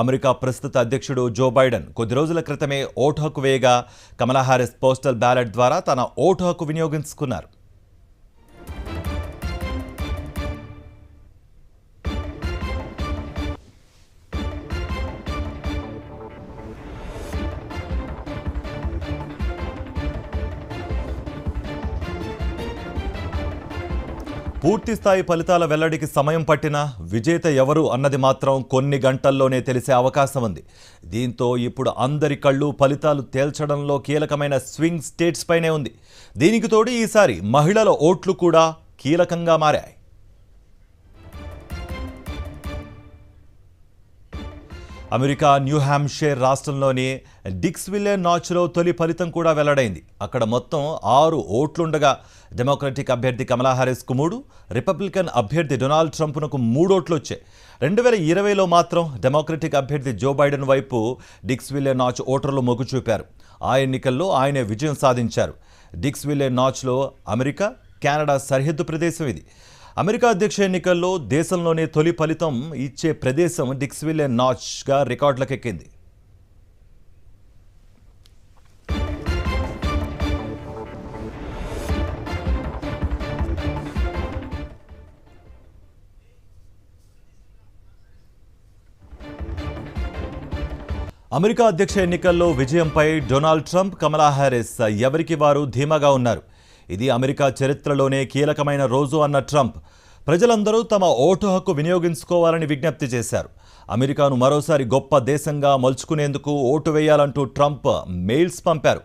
America ప్రస్తుత అధ్యక్షుడు Joe Biden కొద్ది రోజుల క్రితమే ఓటు హక్కు వేయగా కమలా హారిస్ పోస్టల్ బ్యాలెట్ ద్వారా తన ఓటు హక్కు వినియోగించుకున్నారు. పూర్తి స్థాయి ఫలితాల వెల్లడికి సమయం పట్టినా విజేత ఎవరు అన్నది మాత్రం కొన్ని గంటల్లోనే తెలిసే అవకాశం ఉంది. దీంతో ఇప్పుడు అందరి కళ్ళు ఫలితాలు తేల్చడంలో కీలకమైన స్వింగ్ స్టేట్స్ పైనే ఉంది. దీనికి తోడు ఈసారి మహిళల ఓట్లు కూడా కీలకంగా మారాయి. అమెరికా న్యూ హ్యాంప్షైర్ రాష్ట్రంలోని డిక్స్విల్లే నాచ్లో తొలి ఫలితం కూడా వెల్లడైంది. అక్కడ మొత్తం 6 ఓట్లుండగా డెమోక్రటిక్ అభ్యర్థి కమలా హారిస్కు 3, రిపబ్లికన్ అభ్యర్థి డొనాల్డ్ ట్రంప్కు 3 ఓట్లు వచ్చాయి. 2020లో మాత్రం డెమోక్రటిక్ అభ్యర్థి జో బైడెన్ వైపు డిక్స్విల్లే నాచ్ ఓటర్లు మొగ్గు చూపారు. ఆ ఎన్నికల్లో ఆయనే విజయం సాధించారు. డిక్స్విల్లే నాచ్లో అమెరికా, కెనడా సరిహద్దు ప్రదేశం ఇది. అమెరికా అధ్యక్ష ఎన్నికల్లో దేశంలోనే తొలి ఫలితం ఇచ్చే ప్రదేశం డిక్స్విల్లే నాచ్గా రికార్డులకెక్కింది. అమెరికా అధ్యక్ష ఎన్నికల్లో విజయంపై డొనాల్డ్ ట్రంప్, కమలా హారిస్ ఎవరికి వారు ధీమాగా ఉన్నారు. ఇది అమెరికా చరిత్రలోనే కీలకమైన రోజు అన్న ట్రంప్ ప్రజలందరూ తమ ఓటు హక్కు వినియోగించుకోవాలని విజ్ఞప్తి చేశారు. అమెరికాను మరోసారి గొప్ప దేశంగా మలుచుకునేందుకు ఓటు వేయాలంటూ ట్రంప్ మెయిల్స్ పంపారు.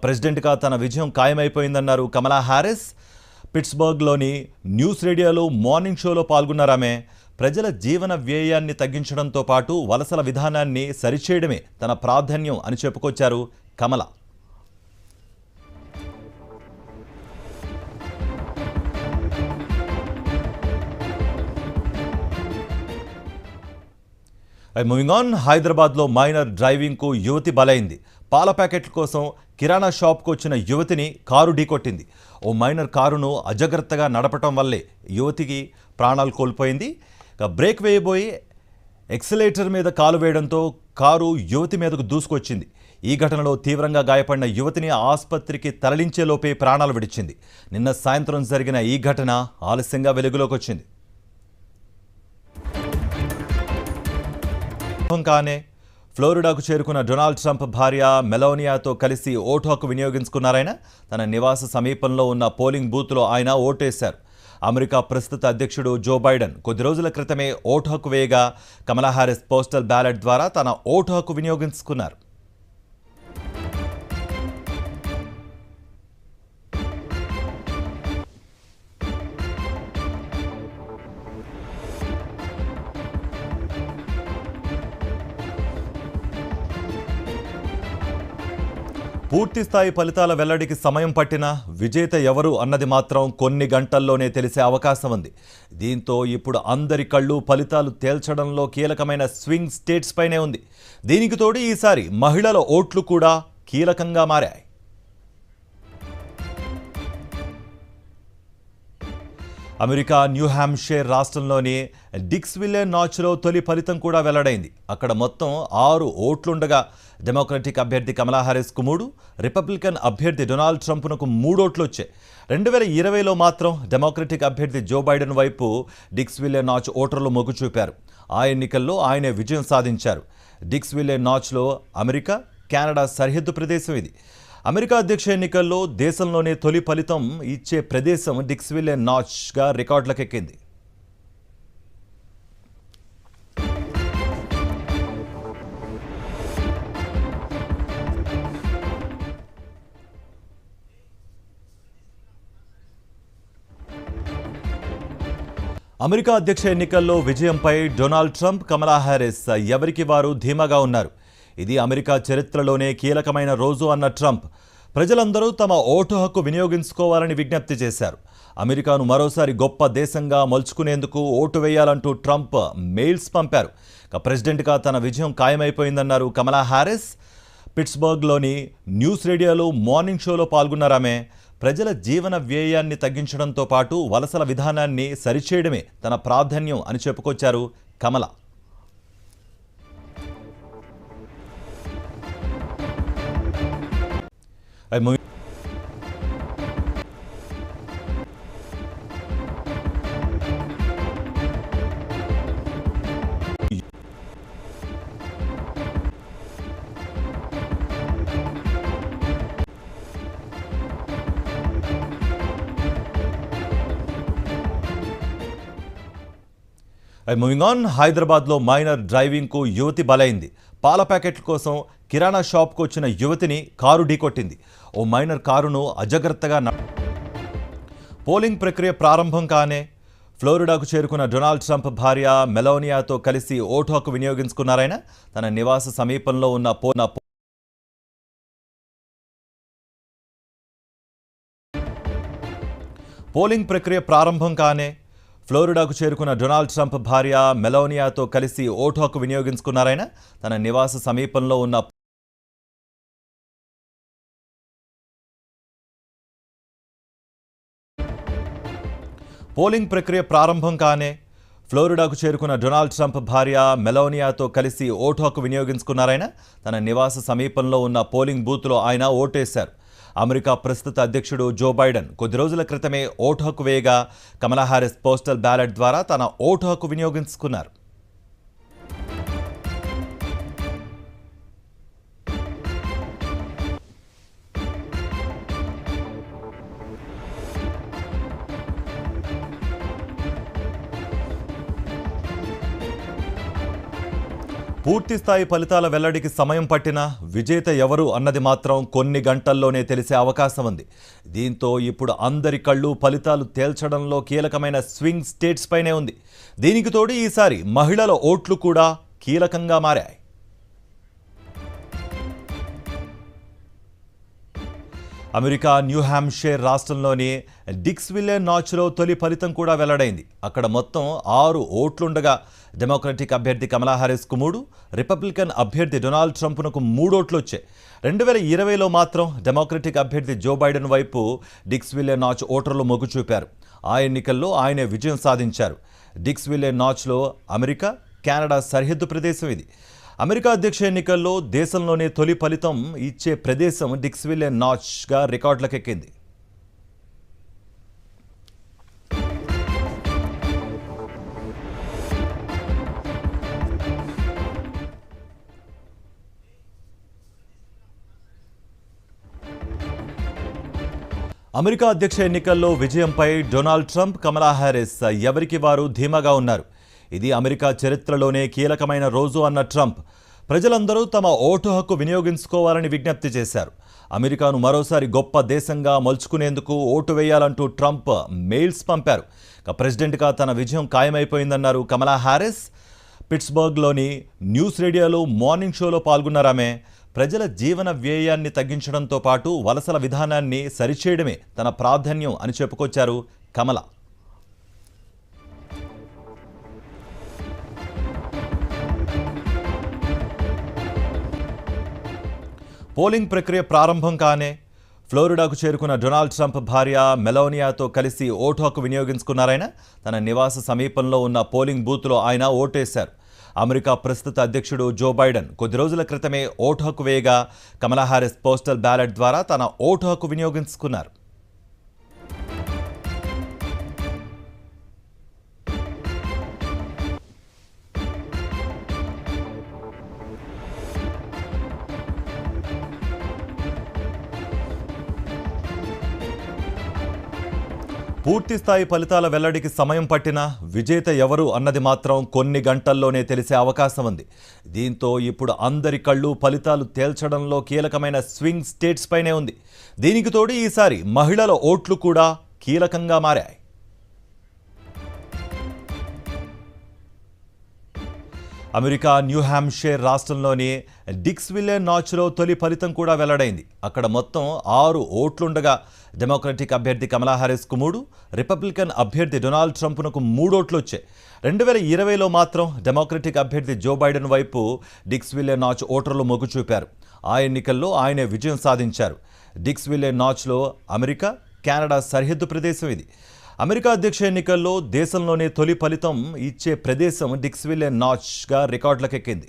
ప్రెసిడెంట్గా తన విజయం ఖాయమైపోయిందన్నారు కమలా హారిస్. పిట్స్బర్గ్లోని న్యూస్ రేడియోలో మార్నింగ్ షోలో పాల్గొన్నారామె. ప్రజల జీవన వ్యయాన్ని తగ్గించడంతో పాటు వలసల విధానాన్ని సరిచేయడమే తన ప్రాధాన్యం అని చెప్పుకొచ్చారు కమల. మూవింగ్ ఆన్, హైదరాబాద్లో మైనర్ డ్రైవింగ్కు యువతి బలైంది. పాల ప్యాకెట్ల కోసం కిరాణా షాప్కు వచ్చిన యువతిని కారు ఢీకొట్టింది. ఓ మైనర్ కారును అజాగ్రత్తగా నడపటం వల్లే యువతికి ప్రాణాలు కోల్పోయింది. బ్రేక్ వేయబోయి ఎక్సిలేటర్ మీద కాలు వేయడంతో కారు యువతి మీదకు దూసుకొచ్చింది. ఈ ఘటనలో తీవ్రంగా గాయపడిన యువతిని ఆసుపత్రికి తరలించేలోపే ప్రాణాలు విడిచింది. నిన్న సాయంత్రం జరిగిన ఈ ఘటన ఆలస్యంగా వెలుగులోకి వచ్చింది. కానే ఫ్లోరిడాకు చేరుకున్న డొనాల్డ్ ట్రంప్ భార్య మెలోనియాతో కలిసి ఓటు హక్కు వినియోగించుకున్నారాయన. తన నివాస సమీపంలో ఉన్న పోలింగ్ బూత్లో ఆయన ఓటేశారు. అమెరికా ప్రస్తుత అధ్యక్షుడు జో బైడెన్ కొద్ది రోజుల క్రితమే ఓటు హక్కు వేయగా కమలా హారిస్ పోస్టల్ బ్యాలెట్ ద్వారా తన ఓటు హక్కు వినియోగించుకున్నారు. పూర్తి స్థాయి ఫలితాల వెల్లడికి సమయం పట్టినా విజేత ఎవరు అన్నది మాత్రం కొన్ని గంటల్లోనే తెలిసే అవకాశం ఉంది. దీంతో ఇప్పుడు అందరి కళ్ళు ఫలితాలు తేల్చడంలో కీలకమైన స్వింగ్ స్టేట్స్ పైనే ఉంది. దీనికి తోడు ఈసారి మహిళల ఓట్లు కూడా కీలకంగా మారాయి. అమెరికా న్యూ హ్యాంప్షైర్ రాష్ట్రంలోని డిక్స్విల్లే నాచ్లో తొలి ఫలితం కూడా వెల్లడైంది. అక్కడ మొత్తం 6 ఓట్లుండగా డెమోక్రటిక్ అభ్యర్థి కమలా హారిస్కు 3, రిపబ్లికన్ అభ్యర్థి డొనాల్డ్ ట్రంప్కు 3 ఓట్లు వచ్చాయి. 2020లో మాత్రం డెమోక్రటిక్ అభ్యర్థి జో బైడెన్ వైపు డిక్స్విల్లే నాచ్ ఓటర్లు మొగ్గు చూపారు. ఆ ఎన్నికల్లో ఆయనే విజయం సాధించారు. డిక్స్విల్లే నాచ్లో అమెరికా, కెనడా సరిహద్దు ప్రదేశం ఇది. అమెరికా అధ్యక్ష ఎన్నికల్లో దేశంలోనే తొలి ఫలితం ఇచ్చే ప్రదేశం డిక్స్విల్లే నాచ్గా రికార్డులకెక్కింది. అమెరికా అధ్యక్ష ఎన్నికల్లో విజయంపై డొనాల్డ్ ట్రంప్, కమలా హారిస్ ఎవరికి వారు ధీమాగా ఉన్నారు. ఇది అమెరికా చరిత్రలోనే కీలకమైన రోజు అన్న ట్రంప్ ప్రజలందరూ తమ ఓటు హక్కు వినియోగించుకోవాలని విజ్ఞప్తి చేశారు. అమెరికాను మరోసారి గొప్ప దేశంగా మలుచుకునేందుకు ఓటు వేయాలంటూ ట్రంప్ మెయిల్స్ పంపారు. ప్రెసిడెంట్గా తన విజయం ఖాయమైపోయిందన్నారు కమలా హారిస్. పిట్స్బర్గ్లోని న్యూస్ రేడియోలో మార్నింగ్ షోలో పాల్గొన్నారామె. ప్రజల జీవన వ్యయాన్ని తగ్గించడంతో పాటు వలసల విధానాన్ని సరిచేయడమే తన ప్రాధాన్యం అని చెప్పుకొచ్చారు కమల. మూవింగ్ ఆన్, హైదరాబాద్లో మైనర్ డ్రైవింగ్కు యువతి బలైంది. పాల ప్యాకెట్ల కోసం కిరాణా షాప్కు వచ్చిన యువతిని కారు ఢీకొట్టింది. ఓ మైనర్ కారును అజాగ్రత్తగా పోలింగ్ ప్రక్రియ ప్రారంభం కానే ఫ్లోరిడాకు చేరుకున్న డొనాల్డ్ ట్రంప్ భార్య మెలోనియాతో కలిసి ఓటు హక్కు వినియోగించుకున్నారాయన. తన నివాస సమీపంలో ఉన్న పోలింగ్ ప్రక్రియ ప్రారంభం కానే ఫ్లోరిడాకు చేరుకున్న డొనాల్డ్ ట్రంప్ భార్య మెలోనియాతో కలిసి ఓటు హక్కు వినియోగించుకున్నారాయన. తన నివాస సమీపంలో ఉన్న పోలింగ్ ప్రక్రియ ప్రారంభం కానే ఫ్లోరిడాకు చేరుకున్న డొనాల్డ్ ట్రంప్ భార్య మెలోనియాతో కలిసి ఓటు హక్కు వినియోగించుకున్నారాయన. తన నివాస సమీపంలో ఉన్న పోలింగ్ బూత్లో ఆయన ఓటేశారు. అమెరికా ప్రస్తుత అధ్యక్షుడు జో బైడెన్ కొద్ది రోజుల క్రితమే ఓటు హక్కు వేయగా కమలా హ్యారిస్ పోస్టల్ బ్యాలెట్ ద్వారా తన ఓటు హక్కు వినియోగించుకున్నారు. పూర్తిస్థాయి ఫలితాల వెల్లడికి సమయం పట్టినా విజేత ఎవరు అన్నది మాత్రం కొన్ని గంటల్లోనే తెలిసే అవకాశం ఉంది. దీంతో ఇప్పుడు అందరి కళ్ళు ఫలితాలు తేల్చడంలో కీలకమైన స్వింగ్ స్టేట్స్ పైనే ఉంది. దీనికి తోడు ఈసారి మహిళల ఓట్లు కూడా కీలకంగా మారాయి. అమెరికా న్యూ హ్యాంప్షైర్ రాష్ట్రంలోని డిక్స్విల్లే నాచ్లో తొలి ఫలితం కూడా వెల్లడైంది. అక్కడ మొత్తం 6 ఓట్లుండగా డెమోక్రటిక్ అభ్యర్థి కమలా హ్యారిస్కు 3, రిపబ్లికన్ అభ్యర్థి డొనాల్డ్ ట్రంప్కు 3 ఓట్లు వచ్చాయి. 2020లో మాత్రం డెమోక్రటిక్ అభ్యర్థి జో బైడెన్ వైపు డిక్స్విల్లే నాచ్ ఓటర్లు మొగ్గు చూపారు. ఆ ఎన్నికల్లో ఆయనే విజయం సాధించారు. డిక్స్విల్లే నాచ్లో అమెరికా, కెనడా సరిహద్దు ప్రదేశం ఇది. అమెరికా అధ్యక్ష ఎన్నికల్లో దేశంలోనే తొలి ఫలితం ఇచ్చే ప్రదేశం డిక్స్విల్లే నాచ్గా రికార్డులకెక్కింది. అమెరికా అధ్యక్ష ఎన్నికల్లో విజయంపై డొనాల్డ్ ట్రంప్, కమలా హ్యారిస్ ఎవరికి వారు ధీమాగా ఉన్నారు. ఇది అమెరికా చరిత్రలోనే కీలకమైన రోజు అన్న ట్రంప్ ప్రజలందరూ తమ ఓటు హక్కు వినియోగించుకోవాలని విజ్ఞప్తి చేశారు. అమెరికాను మరోసారి గొప్ప దేశంగా మలుచుకునేందుకు ఓటు వేయాలంటూ ట్రంప్ మెయిల్స్ పంపారు. ప్రెసిడెంట్గా తన విజయం ఖాయమైపోయిందన్నారు కమలా హ్యారిస్. పిట్స్బర్గ్లోని న్యూస్ రేడియోలో మార్నింగ్ షోలో పాల్గొన్నారామె. ప్రజల జీవన వ్యయాన్ని తగ్గించడంతో పాటు వలసల విధానాన్ని సరిచేయడమే తన ప్రాధాన్యం అని చెప్పుకొచ్చారు కమల. పోలింగ్ ప్రక్రియ ప్రారంభం కానే ఫ్లోరిడాకు చేరుకున్న డొనాల్డ్ ట్రంప్ భార్య మెలోనియాతో కలిసి ఓటు హక్కు వినియోగించుకున్నారాయన. తన నివాస సమీపంలో ఉన్న పోలింగ్ బూత్లో ఆయన ఓటేశారు. అమెరికా ప్రస్తుత అధ్యక్షుడు జో బైడెన్ కొద్ది రోజుల క్రితమే ఓటు హక్కు వేయగా కమలా హ్యారిస్ పోస్టల్ బ్యాలెట్ ద్వారా తన ఓటు హక్కు వినియోగించుకున్నారు. పూర్తిస్థాయి ఫలితాల వెల్లడికి సమయం పట్టినా విజేత ఎవరు అన్నది మాత్రం కొన్ని గంటల్లోనే తెలిసే అవకాశం ఉంది. దీంతో ఇప్పుడు అందరి కళ్ళు ఫలితాలు తేల్చడంలో కీలకమైన స్వింగ్ స్టేట్స్ పైనే ఉంది. దీనికి తోడు ఈసారి మహిళల ఓట్లు కూడా కీలకంగా మారాయి. అమెరికా న్యూ హ్యాంప్షైర్ రాష్ట్రంలోని డిక్స్విల్లే నాచ్లో తొలి ఫలితం కూడా వెల్లడైంది. అక్కడ మొత్తం 6 ఓట్లుండగా డెమోక్రటిక్ అభ్యర్థి కమలా హ్యారిస్కు 3, రిపబ్లికన్ అభ్యర్థి డొనాల్డ్ ట్రంప్కు 3 ఓట్లు వచ్చాయి. 2020లో మాత్రం డెమోక్రటిక్ అభ్యర్థి జో బైడెన్ వైపు డిక్స్విల్లే నాచ్ ఓటర్లు మొగ్గు చూపారు. ఆ ఎన్నికల్లో ఆయనే విజయం సాధించారు. డిక్స్విల్లే నాచ్లో అమెరికా, కెనడా సరిహద్దు ప్రదేశం ఇది. అమెరికా అధ్యక్ష ఎన్నికల్లో దేశంలోనే తొలి ఫలితం ఇచ్చే ప్రదేశం డిక్స్విల్లే నాచ్గా రికార్డులకెక్కింది.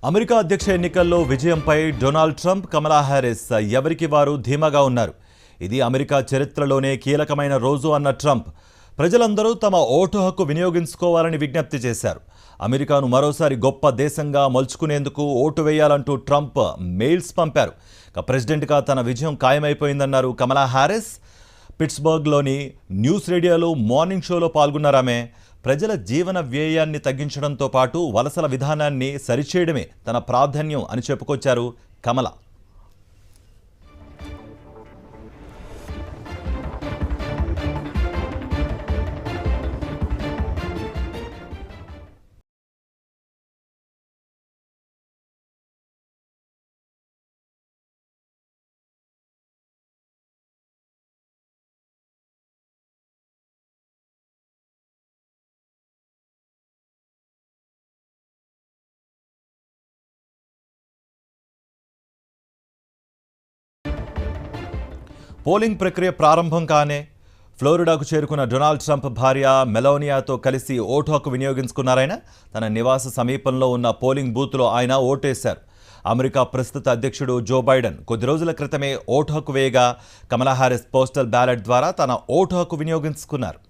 అమెరికా అధ్యక్ష ఎన్నికల్లో విజయంపై డొనాల్డ్ ట్రంప్, కమలా హ్యారిస్ ఎవరికి వారు ధీమాగా ఉన్నారు. ఇది అమెరికా చరిత్రలోనే కీలకమైన రోజు అన్న ట్రంప్ ప్రజలందరూ తమ ఓటు హక్కు వినియోగించుకోవాలని విజ్ఞప్తి చేశారు. అమెరికాను మరోసారి గొప్ప దేశంగా మలుచుకునేందుకు ఓటు వేయాలంటూ ట్రంప్ మెయిల్స్ పంపారు. ప్రెసిడెంట్గా తన విజయం ఖాయమైపోయిందన్నారు కమలా హ్యారిస్. పిట్స్బర్గ్లోని న్యూస్ రేడియోలో మార్నింగ్ షోలో పాల్గొన్నారామె. ప్రజల జీవన వ్యయాన్ని తగ్గించడంతో పాటు వలసల విధానాన్ని సరిచేయడమే తన ప్రాధాన్యం అని చెప్పుకొచ్చారు కమల. పోలింగ్ ప్రక్రియ ప్రారంభం కానే ఫ్లోరిడాకు చేరుకున్న డొనాల్డ్ ట్రంప్ భార్య మెలోనియాతో కలిసి ఓటు హక్కు వినియోగించుకున్నారాయన. తన నివాస సమీపంలో ఉన్న పోలింగ్ బూత్లో ఆయన ఓటేశారు. అమెరికా ప్రస్తుత అధ్యక్షుడు జో బైడెన్ కొద్ది రోజుల క్రితమే ఓటు హక్కు వేయగా కమలా హ్యారిస్ పోస్టల్ బ్యాలెట్ ద్వారా తన ఓటు హక్కు వినియోగించుకున్నారు.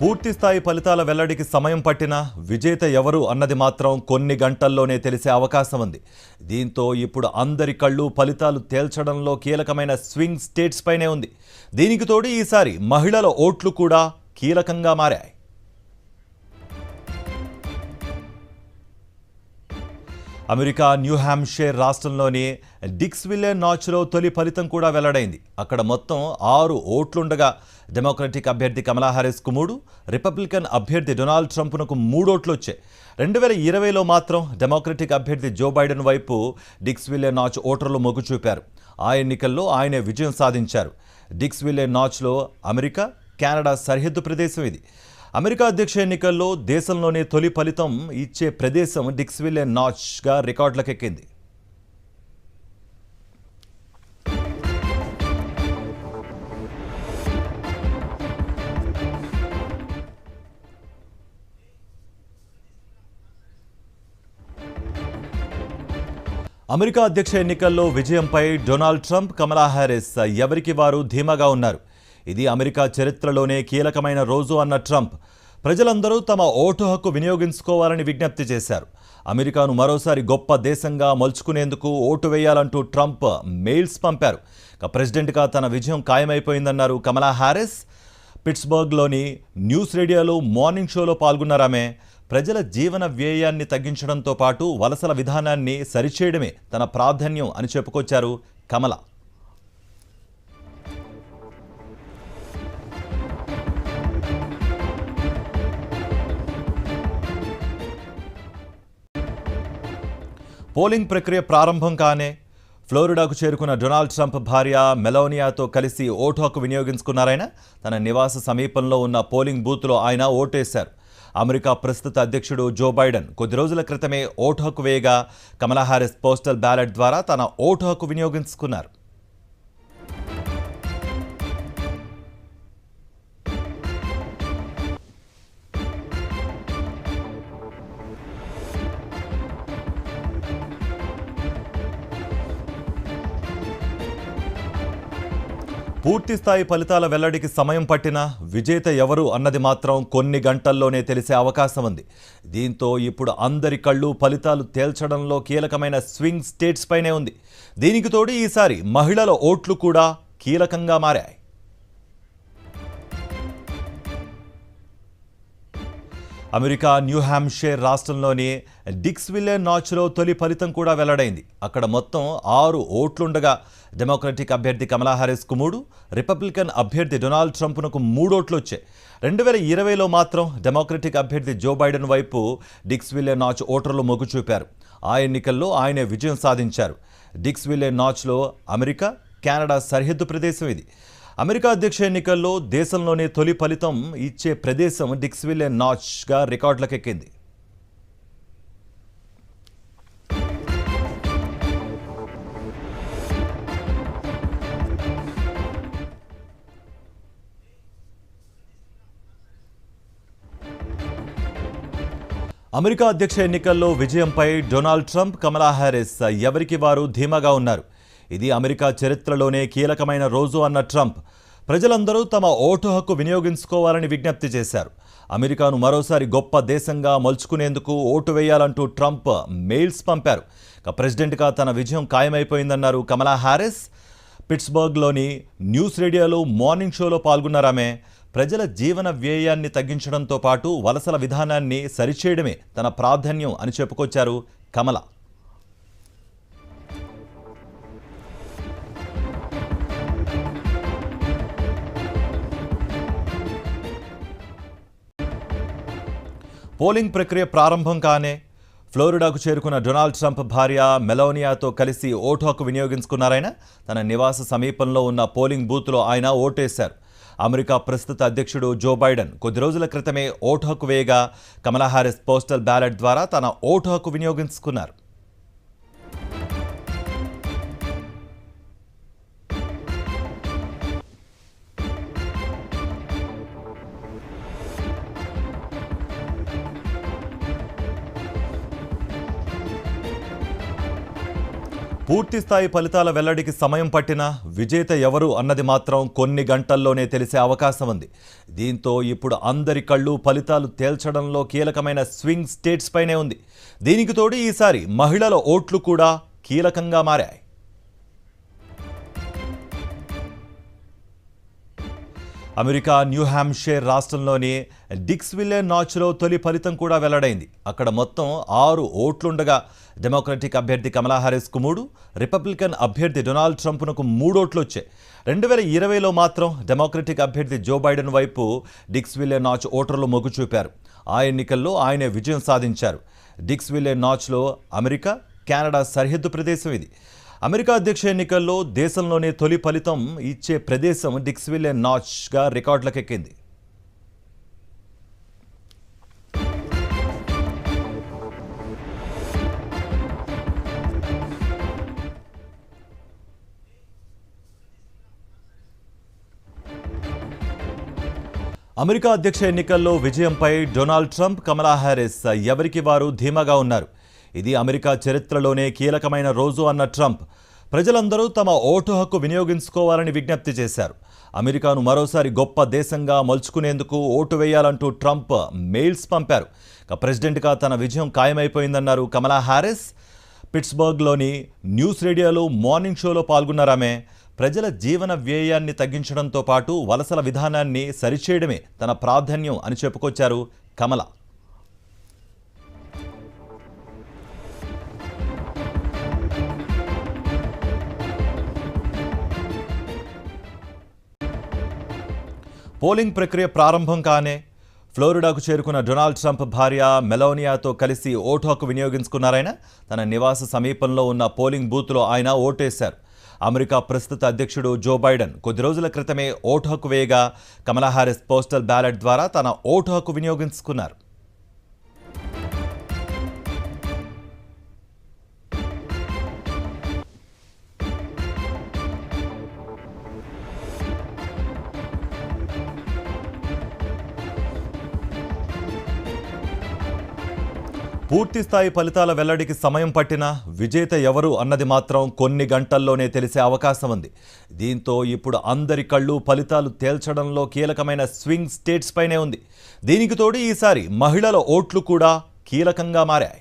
పూర్తిస్థాయి ఫలితాల వెల్లడికి సమయం పట్టినా విజేత ఎవరు అన్నది మాత్రం కొన్ని గంటల్లోనే తెలిసే అవకాశం ఉంది. దీంతో ఇప్పుడు అందరి కళ్ళు ఫలితాలు తేల్చడంలో కీలకమైన స్వింగ్ స్టేట్స్ పైనే ఉంది. దీనికి తోడు ఈసారి మహిళల ఓట్లు కూడా కీలకంగా మారాయి. అమెరికా న్యూ హ్యాంప్షైర్ రాష్ట్రంలోని డిక్స్విల్లే నాచ్లో తొలి ఫలితం కూడా వెల్లడైంది. అక్కడ మొత్తం 6 ఓట్లుండగా డెమోక్రటిక్ అభ్యర్థి కమలా హ్యారిస్కు 3, రిపబ్లికన్ అభ్యర్థి డొనాల్డ్ ట్రంప్కు 3 ఓట్లు వచ్చాయి. 2020లో మాత్రం డెమోక్రటిక్ అభ్యర్థి జో బైడెన్ వైపు డిక్స్విల్లే నాచ్ ఓటర్లు మొగ్గు చూపారు. ఆ ఎన్నికల్లో ఆయనే విజయం సాధించారు. డిక్స్విల్లే నాచ్లో అమెరికా, కెనడా సరిహద్దు ప్రదేశం ఇది. అమెరికా అధ్యక్ష ఎన్నికల్లో దేశంలోనే తొలి ఫలితం ఇచ్చే ప్రదేశం డిక్స్విల్లే నాచ్గా రికార్డులకెక్కింది. అమెరికా అధ్యక్ష ఎన్నికల్లో విజయంపై డొనాల్డ్ ట్రంప్, కమలా హ్యారిస్ ఎవరికి వారు ధీమాగా ఉన్నారు. ఇది అమెరికా చరిత్రలోనే కీలకమైన రోజు అన్న ట్రంప్ ప్రజలందరూ తమ ఓటు హక్కు వినియోగించుకోవాలని విజ్ఞప్తి చేశారు. అమెరికాను మరోసారి గొప్ప దేశంగా మలుచుకునేందుకు ఓటు వేయాలంటూ ట్రంప్ మెయిల్స్ పంపారు. ప్రెసిడెంట్గా తన విజయం ఖాయమైపోయిందన్నారు కమలా హ్యారిస్. పిట్స్బర్గ్లోని న్యూస్ రేడియోలో మార్నింగ్ షోలో పాల్గొన్నారామె. ప్రజల జీవన వ్యయాన్ని తగ్గించడంతో పాటు వలసల విధానాన్ని సరిచేయడమే తన ప్రాధాన్యం అని చెప్పుకొచ్చారు కమల. పోలింగ్ ప్రక్రియ ప్రారంభం కానే ఫ్లోరిడాకు చేరుకున్న డొనాల్డ్ ట్రంప్ భార్య మెలోనియాతో కలిసి ఓటు హక్కు వినియోగించుకున్నారాయన. తన నివాస సమీపంలో ఉన్న పోలింగ్ బూత్లో ఆయన ఓటేశారు. అమెరికా ప్రస్తుత అధ్యక్షుడు జో బైడెన్ కొద్ది రోజుల క్రితమే ఓటు హక్కు వేయగా కమలా హ్యారిస్ పోస్టల్ బ్యాలెట్ ద్వారా తన ఓటు హక్కు వినియోగించుకున్నారు. పూర్తిస్థాయి ఫలితాల వెల్లడికి సమయం పట్టినా విజేత ఎవరు అన్నది మాత్రం కొన్ని గంటల్లోనే తెలిసే అవకాశం ఉంది. దీంతో ఇప్పుడు అందరి కళ్ళు ఫలితాలు తేల్చడంలో కీలకమైన స్వింగ్ స్టేట్స్ పైనే ఉంది. దీనికి తోడు ఈసారి మహిళల ఓట్లు కూడా కీలకంగా మారాయి. అమెరికా న్యూ హ్యాంప్షైర్ రాష్ట్రంలోని డిక్స్విల్లే నాచ్లో తొలి ఫలితం కూడా వెల్లడైంది. అక్కడ మొత్తం 6 ఓట్లుండగా డెమోక్రటిక్ అభ్యర్థి కమలా హ్యారిస్కు 3, రిపబ్లికన్ అభ్యర్థి డొనాల్డ్ ట్రంప్కు 3 ఓట్లు వచ్చాయి. 2020లో మాత్రం డెమోక్రటిక్ అభ్యర్థి జో బైడెన్ వైపు డిక్స్విల్లే నాచ్ ఓటర్లు మొగ్గు చూపారు. ఆ ఎన్నికల్లో ఆయనే విజయం సాధించారు. డిక్స్విల్లే నాచ్లో అమెరికా, కెనడా సరిహద్దు ప్రదేశం ఇది. అమెరికా అధ్యక్ష ఎన్నికల్లో దేశంలోనే తొలి ఫలితం ఇచ్చే ప్రదేశం డిక్స్విల్లే నాచ్గా రికార్డులకెక్కింది. అమెరికా అధ్యక్ష ఎన్నికల్లో విజయంపై డొనాల్డ్ ట్రంప్, కమలా హ్యారిస్ ఎవరికి వారు ధీమాగా ఉన్నారు. ఇది అమెరికా చరిత్రలోనే కీలకమైన రోజు అన్న ట్రంప్ ప్రజలందరూ తమ ఓటు హక్కు వినియోగించుకోవాలని విజ్ఞప్తి చేశారు. అమెరికాను మరోసారి గొప్ప దేశంగా మలుచుకునేందుకు ఓటు వేయాలంటూ ట్రంప్ మెయిల్స్ పంపారు. ప్రెసిడెంట్గా తన విజయం ఖాయమైపోయిందన్నారు కమలా హ్యారిస్. పిట్స్బర్గ్లోని న్యూస్ రేడియోలో మార్నింగ్ షోలో పాల్గొన్నారామె. ప్రజల జీవన వ్యయాన్ని తగ్గించడంతో పాటు వలసల విధానాన్ని సరిచేయడమే తన ప్రాధాన్యం అని చెప్పుకొచ్చారు కమల. పోలింగ్ ప్రక్రియ ప్రారంభం కానే ఫ్లోరిడాకు చేరుకున్న డొనాల్డ్ ట్రంప్ భార్య మెలోనియాతో కలిసి ఓటు హక్కు వినియోగించుకున్నారాయన. తన నివాస సమీపంలో ఉన్న పోలింగ్ బూత్లో ఆయన ఓటేశారు. అమెరికా ప్రస్తుత అధ్యక్షుడు జో బైడెన్ కొద్ది రోజుల క్రితమే ఓటు హక్కు వేయగా కమలా హ్యారిస్ పోస్టల్ బ్యాలెట్ ద్వారా తన ఓటు హక్కు వినియోగించుకున్నారు. పూర్తిస్థాయి ఫలితాల వెల్లడికి సమయం పట్టినా విజేత ఎవరు అన్నది మాత్రం కొన్ని గంటల్లోనే తెలిసే అవకాశం ఉంది. దీంతో ఇప్పుడు అందరి కళ్ళు ఫలితాలు తేల్చడంలో కీలకమైన స్వింగ్ స్టేట్స్ పైనే ఉంది. దీనికి తోడు ఈసారి మహిళల ఓట్లు కూడా కీలకంగా మారాయి. అమెరికా న్యూ హ్యాంప్షైర్ రాష్ట్రంలోని డిక్స్విల్లే నాచ్లో తొలి ఫలితం కూడా వెల్లడైంది. అక్కడ మొత్తం 6 ఓట్లుండగా డెమోక్రటిక్ అభ్యర్థి కమలా హ్యారిస్కు 3, రిపబ్లికన్ అభ్యర్థి డొనాల్డ్ ట్రంప్కు 3 ఓట్లు వచ్చాయి. 2020లో మాత్రం డెమోక్రటిక్ అభ్యర్థి జో బైడెన్ వైపు డిక్స్విల్లే నాచ్ ఓటర్లు మొగ్గు చూపారు. ఆ ఎన్నికల్లో ఆయనే విజయం సాధించారు. డిక్స్విల్లే నాచ్లో అమెరికా, కెనడా సరిహద్దు ప్రదేశం ఇది. అమెరికా అధ్యక్ష ఎన్నికల్లో దేశంలోనే తొలి ఫలితం ఇచ్చే ప్రదేశం డిక్స్విల్లే నాచ్గా రికార్డులకెక్కింది. అమెరికా అధ్యక్ష ఎన్నికల్లో విజయంపై డొనాల్డ్ ట్రంప్, కమలా హ్యారిస్ ఎవరికి వారు ధీమాగా ఉన్నారు. ఇది అమెరికా చరిత్రలోనే కీలకమైన రోజు అన్న ట్రంప్ ప్రజలందరూ తమ ఓటు హక్కు వినియోగించుకోవాలని విజ్ఞప్తి చేశారు. అమెరికాను మరోసారి గొప్ప దేశంగా మలుచుకునేందుకు ఓటు వేయాలంటూ ట్రంప్ మెయిల్స్ పంపారు. ప్రెసిడెంట్గా తన విజయం ఖాయమైపోయిందన్నారు కమలా హ్యారిస్. పిట్స్బర్గ్లోని న్యూస్ రేడియోలో మార్నింగ్ షోలో పాల్గొన్నారామె. ప్రజల జీవన వ్యయాన్ని తగ్గించడంతో పాటు వలసల విధానాన్ని సరిచేయడమే తన ప్రాధాన్యం అని చెప్పుకొచ్చారు కమల. పోలింగ్ ప్రక్రియ ప్రారంభం కానే ఫ్లోరిడాకు చేరుకున్న డొనాల్డ్ ట్రంప్ భార్య మెలోనియాతో కలిసి ఓటు హక్కు వినియోగించుకున్నారాయన. తన నివాస సమీపంలో ఉన్న పోలింగ్ బూత్లో ఆయన ఓటేశారు. అమెరికా ప్రస్తుత అధ్యక్షుడు జో బైడెన్ కొద్ది రోజుల క్రితమే ఓటు హక్కు వేయగా కమలా హ్యారిస్ పోస్టల్ బ్యాలెట్ ద్వారా తన ఓటు హక్కు వినియోగించుకున్నారు. పూర్తిస్థాయి ఫలితాల వెల్లడికి సమయం పట్టినా విజేత ఎవరు అన్నది మాత్రం కొన్ని గంటల్లోనే తెలిసే అవకాశం ఉంది. దీంతో ఇప్పుడు అందరి కళ్ళు ఫలితాలు తేల్చడంలో కీలకమైన స్వింగ్ స్టేట్స్ పైనే ఉంది. దీనికి తోడు ఈసారి మహిళల ఓట్లు కూడా కీలకంగా మారాయి.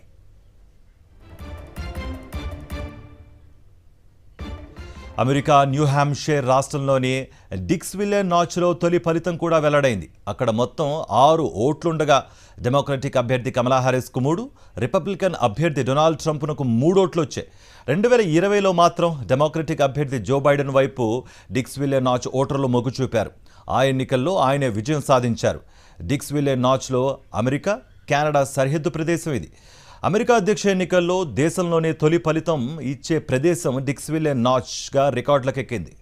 అమెరికా న్యూ హ్యాంప్షైర్ రాష్ట్రంలోని డిక్స్విల్లే నాచ్లో తొలి ఫలితం కూడా వెల్లడైంది. అక్కడ మొత్తం 6 ఓట్లుండగా డెమోక్రటిక్ అభ్యర్థి కమలా హ్యారిస్కు 3, రిపబ్లికన్ అభ్యర్థి డొనాల్డ్ ట్రంప్కు 3 ఓట్లు వచ్చాయి. 2020లో మాత్రం డెమోక్రటిక్ అభ్యర్థి జో బైడెన్ వైపు డిక్స్విల్లే నాచ్ ఓటర్లు మొగ్గు చూపారు. ఆ ఎన్నికల్లో ఆయనే విజయం సాధించారు. డిక్స్విల్లే నాచ్లో అమెరికా, కెనడా సరిహద్దు ప్రదేశం ఇది. అమెరికా అధ్యక్ష ఎన్నికల్లో దేశంలోనే తొలి ఫలితం ఇచ్చే ప్రదేశం డిక్స్విల్లే నాచ్గా రికార్డులకెక్కింది.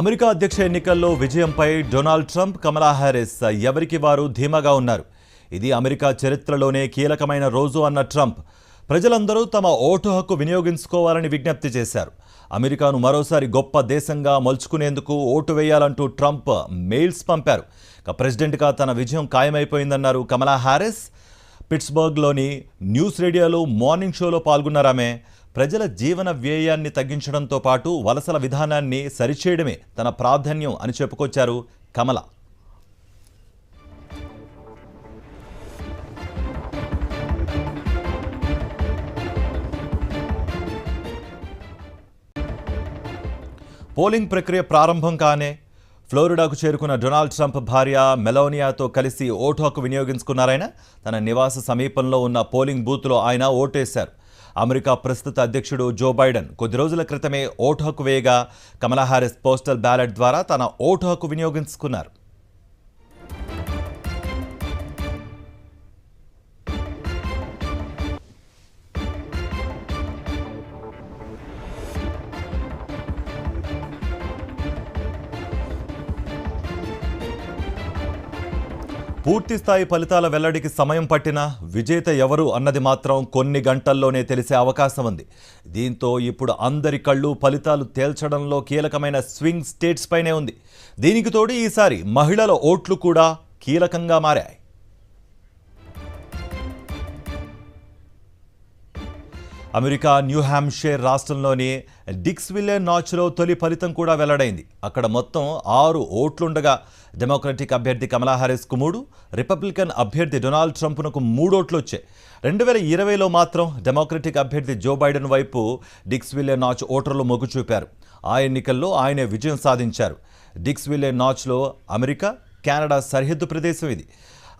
అమెరికా అధ్యక్ష ఎన్నికల్లో విజయంపై డొనాల్డ్ ట్రంప్, కమలా హ్యారిస్ ఎవరికి వారు ధీమాగా ఉన్నారు. ఇది అమెరికా చరిత్రలోనే కీలకమైన రోజు అన్న ట్రంప్ ప్రజలందరూ తమ ఓటు హక్కు వినియోగించుకోవాలని విజ్ఞప్తి చేశారు. అమెరికాను మరోసారి గొప్ప దేశంగా మలుచుకునేందుకు ఓటు వేయాలంటూ ట్రంప్ మెయిల్స్ పంపారు. ప్రెసిడెంట్గా తన విజయం ఖాయమైపోయిందన్నారు కమలా హ్యారిస్. పిట్స్బర్గ్లోని న్యూస్ రేడియోలో మార్నింగ్ షోలో పాల్గొన్నారామె. ప్రజల జీవన వ్యయాన్ని తగ్గించడంతో పాటు వలసల విధానాన్ని సరిచేయడమే తన ప్రాధాన్యం అని చెప్పుకొచ్చారు కమల. పోలింగ్ ప్రక్రియ ప్రారంభం కానే ఫ్లోరిడాకు చేరుకున్న డొనాల్డ్ ట్రంప్ భార్య మెలోనియాతో కలిసి ఓటు హక్కు వినియోగించుకున్నారాయన. తన నివాస సమీపంలో ఉన్న పోలింగ్ బూత్లో ఆయన ఓటేశారు. అమెరికా ప్రస్తుత అధ్యక్షుడు జో బైడెన్ కొద్ది రోజుల క్రితమే ఓటు హక్కు వేయగా కమలా హ్యారిస్ పోస్టల్ బ్యాలెట్ ద్వారా తన ఓటు హక్కు వినియోగించుకున్నారు. పూర్తిస్థాయి ఫలితాల వెల్లడికి సమయం పట్టినా విజేత ఎవరు అన్నది మాత్రం కొన్ని గంటల్లోనే తెలిసే అవకాశం ఉంది. దీంతో ఇప్పుడు అందరి కళ్ళు ఫలితాలు తేల్చడంలో కీలకమైన స్వింగ్ స్టేట్స్ పైనే ఉంది. దీనికి తోడు ఈసారి మహిళల ఓట్లు కూడా కీలకంగా మారాయి. అమెరికా న్యూ హ్యాంప్షైర్ రాష్ట్రంలోని డిక్స్విల్లే నాచ్లో తొలి ఫలితం కూడా వెల్లడైంది. అక్కడ మొత్తం 6 ఓట్లుండగా డెమోక్రటిక్ అభ్యర్థి కమలా హ్యారిస్కు 3, రిపబ్లికన్ అభ్యర్థి డొనాల్డ్ ట్రంప్కు 3 ఓట్లు వచ్చాయి. 2020లో మాత్రం డెమోక్రటిక్ అభ్యర్థి జో బైడెన్ వైపు డిక్స్విల్లే నాచ్ ఓటర్లు మొగ్గు చూపారు. ఆ ఎన్నికల్లో ఆయనే విజయం సాధించారు. డిక్స్విల్లే నాచ్లో అమెరికా, కెనడా సరిహద్దు ప్రదేశం ఇది.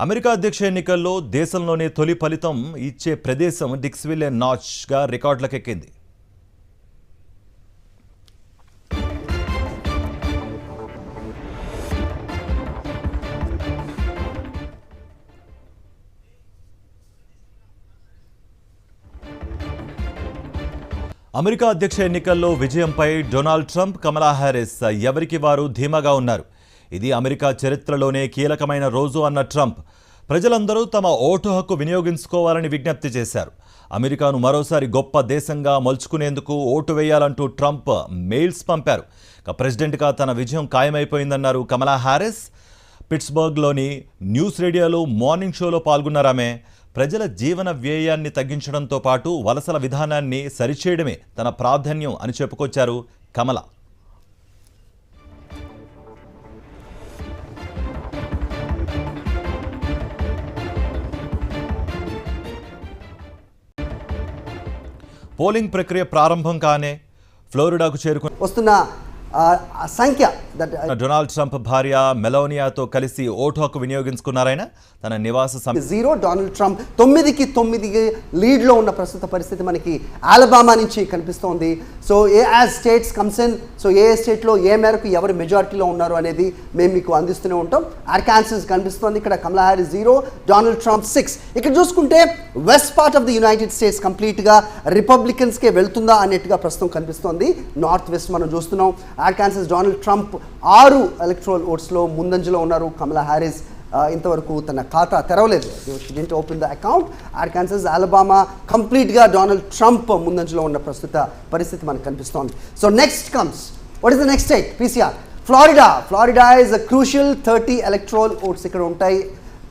అమెరికా అధ్యక్ష ఎన్నికల్లో దేశంలోనే తొలి ఫలితం ఇచ్చే ప్రదేశం డిక్స్విల్లే నాచ్గా రికార్డులకెక్కింది. అమెరికా అధ్యక్ష ఎన్నికల్లో విజయంపై డొనాల్డ్ ట్రంప్, కమలా హ్యారిస్ ఎవరికి వారు ధీమాగా ఉన్నారు. ఇది అమెరికా చరిత్రలోనే కీలకమైన రోజు అన్న ట్రంప్ ప్రజలందరూ తమ ఓటు హక్కు వినియోగించుకోవాలని విజ్ఞప్తి చేశారు. అమెరికాను మరోసారి గొప్ప దేశంగా మలుచుకునేందుకు ఓటు వేయాలంటూ ట్రంప్ మెయిల్స్ పంపారు. ప్రెసిడెంట్గా తన విజయం ఖాయమైపోయిందన్నారు కమలా హ్యారిస్. పిట్స్బర్గ్లోని న్యూస్ రేడియోలో మార్నింగ్ షోలో పాల్గొన్నారామె. ప్రజల జీవన వ్యయాన్ని తగ్గించడంతో పాటు వలసల విధానాన్ని సరిచేయడమే తన ప్రాధాన్యం అని చెప్పుకొచ్చారు కమల. పోలింగ్ ప్రక్రియ ప్రారంభం కానే ఫ్లోరిడాకు చేరుకున్న సంఖ్య డొనాల్డ్ ట్రంప్ భార్య మెలోనియాతో కలిసి ఓటు హక్కు వినియోగించుకున్నారాయన. తన నివాస 0 డొనాల్డ్ ట్రంప్ 9కి 9 లీడ్లో ఉన్న ప్రస్తుత పరిస్థితి మనకి ఆలబామా నుంచి కనిపిస్తోంది. So as states comes in, so ఏ స్టేట్లో ఏ మేరకు ఎవరు మెజారిటీలో ఉన్నారు అనేది మేము మీకు అందిస్తూనే ఉంటాం. ఆర్కాన్సస్ కనిపిస్తోంది, ఇక్కడ కమలా హ్యారిస్ 0, డొనాల్డ్ ట్రంప్ 6. ఇక్కడ చూసుకుంటే west part of the United states కంప్లీట్గా రిపబ్లికన్స్కే వెళ్తుందా అన్నట్టుగా ప్రస్తుతం కనిపిస్తోంది. నార్త్ వెస్ట్ మనం చూస్తున్నాం. ఆర్కాన్సస్ డొనాల్డ్ ట్రంప్ 6 ఎలక్ట్రల్ ఓట్స్లో ముందంజలో ఉన్నారు. కమలా హ్యారిస్ ఇంతవరకు తన ఖాతా తెరవలేదు. She didn't open the account. Arkansas, Alabama కంప్లీట్గా డొనాల్డ్ ట్రంప్ ముందంజలో ఉన్న ప్రస్తుత పరిస్థితి మనకు కనిపిస్తోంది. So next comes, what is the next state? PCR Florida is a crucial 30 electoral votes ఇక్కడ ఉంటాయి.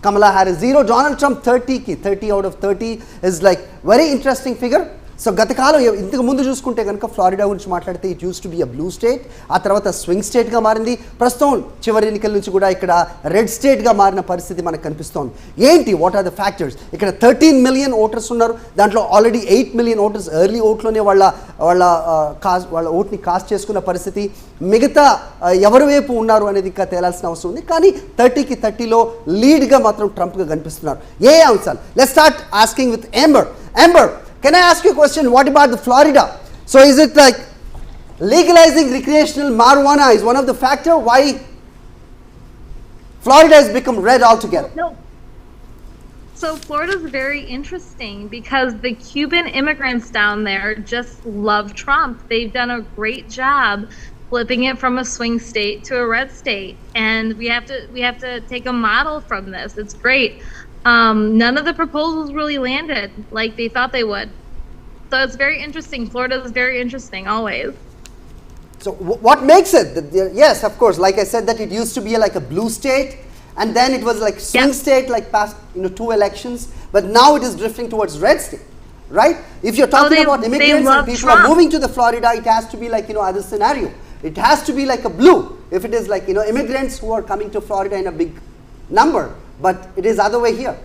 Kamala Harris 0, Donald Trump 30 out of 30 is like very interesting figure. So గత కాలం ఇంతకు ముందు చూసుకుంటే కనుక ఫ్లోరిడా గురించి మాట్లాడితే it use to be a blue state, ఆ తర్వాత స్వింగ్ స్టేట్గా మారింది. ప్రస్తుతం చివరి ఎన్నికల నుంచి కూడా ఇక్కడ రెడ్ స్టేట్గా మారిన పరిస్థితి మనకు కనిపిస్తోంది. ఏంటి, వాట్ ఆర్ ద ఫ్యాక్టర్స్? ఇక్కడ 13 మిలియన్ ఓటర్స్ ఉన్నారు. దాంట్లో ఆల్రెడీ 8 మిలియన్ ఓటర్స్ ఎర్లీ ఓట్లోనే వాళ్ళ ఓట్ని కాస్ట్ చేసుకున్న పరిస్థితి. మిగతా ఎవరి వైపు ఉన్నారు అనేది ఇంకా తేలాల్సిన అవసరం ఉంది. కానీ 30కి 30లో లీడ్గా మాత్రం ట్రంప్గా కనిపిస్తున్నారు. ఏ అంశాలు? Let's start asking with ఎంబర్. Can I ask you a question? What about the Florida? So is it like legalizing recreational marijuana is one of the factor why Florida has become red altogether? No. So Florida's very interesting because the Cuban immigrants down there just love Trump. They've done a great job flipping it from a swing state to a red state, and we have to take a model from this. It's great. None of the proposals really landed like they thought they would. So it's very interesting. Florida is very interesting always. So what makes it? Yes, of course. Like I said, that it used to be like a blue state, and then it was like swing state, like past 2 elections. But now it is drifting towards red state, right? If you're talking about immigrants and people are moving to the Florida, it has to be like other scenario. It has to be like a blue. If it is like immigrants who are coming to Florida in a big number, but it is other way here.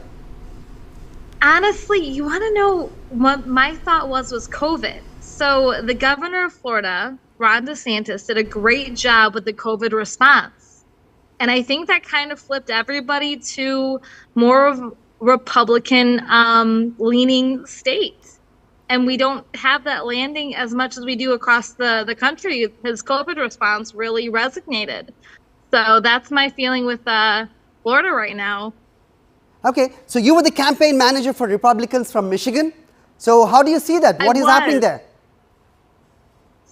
Honestly, you want to know what my thought was COVID. So the governor of Florida, Ron DeSantis, did a great job with the COVID response. And I think that kind of flipped everybody to more of Republican leaning states. And we don't have that landing as much as we do across the country. His COVID response really resonated. So that's my feeling with Florida right now. Okay, so you were the campaign manager for Republicans from Michigan. So how do you see that? What is happening there?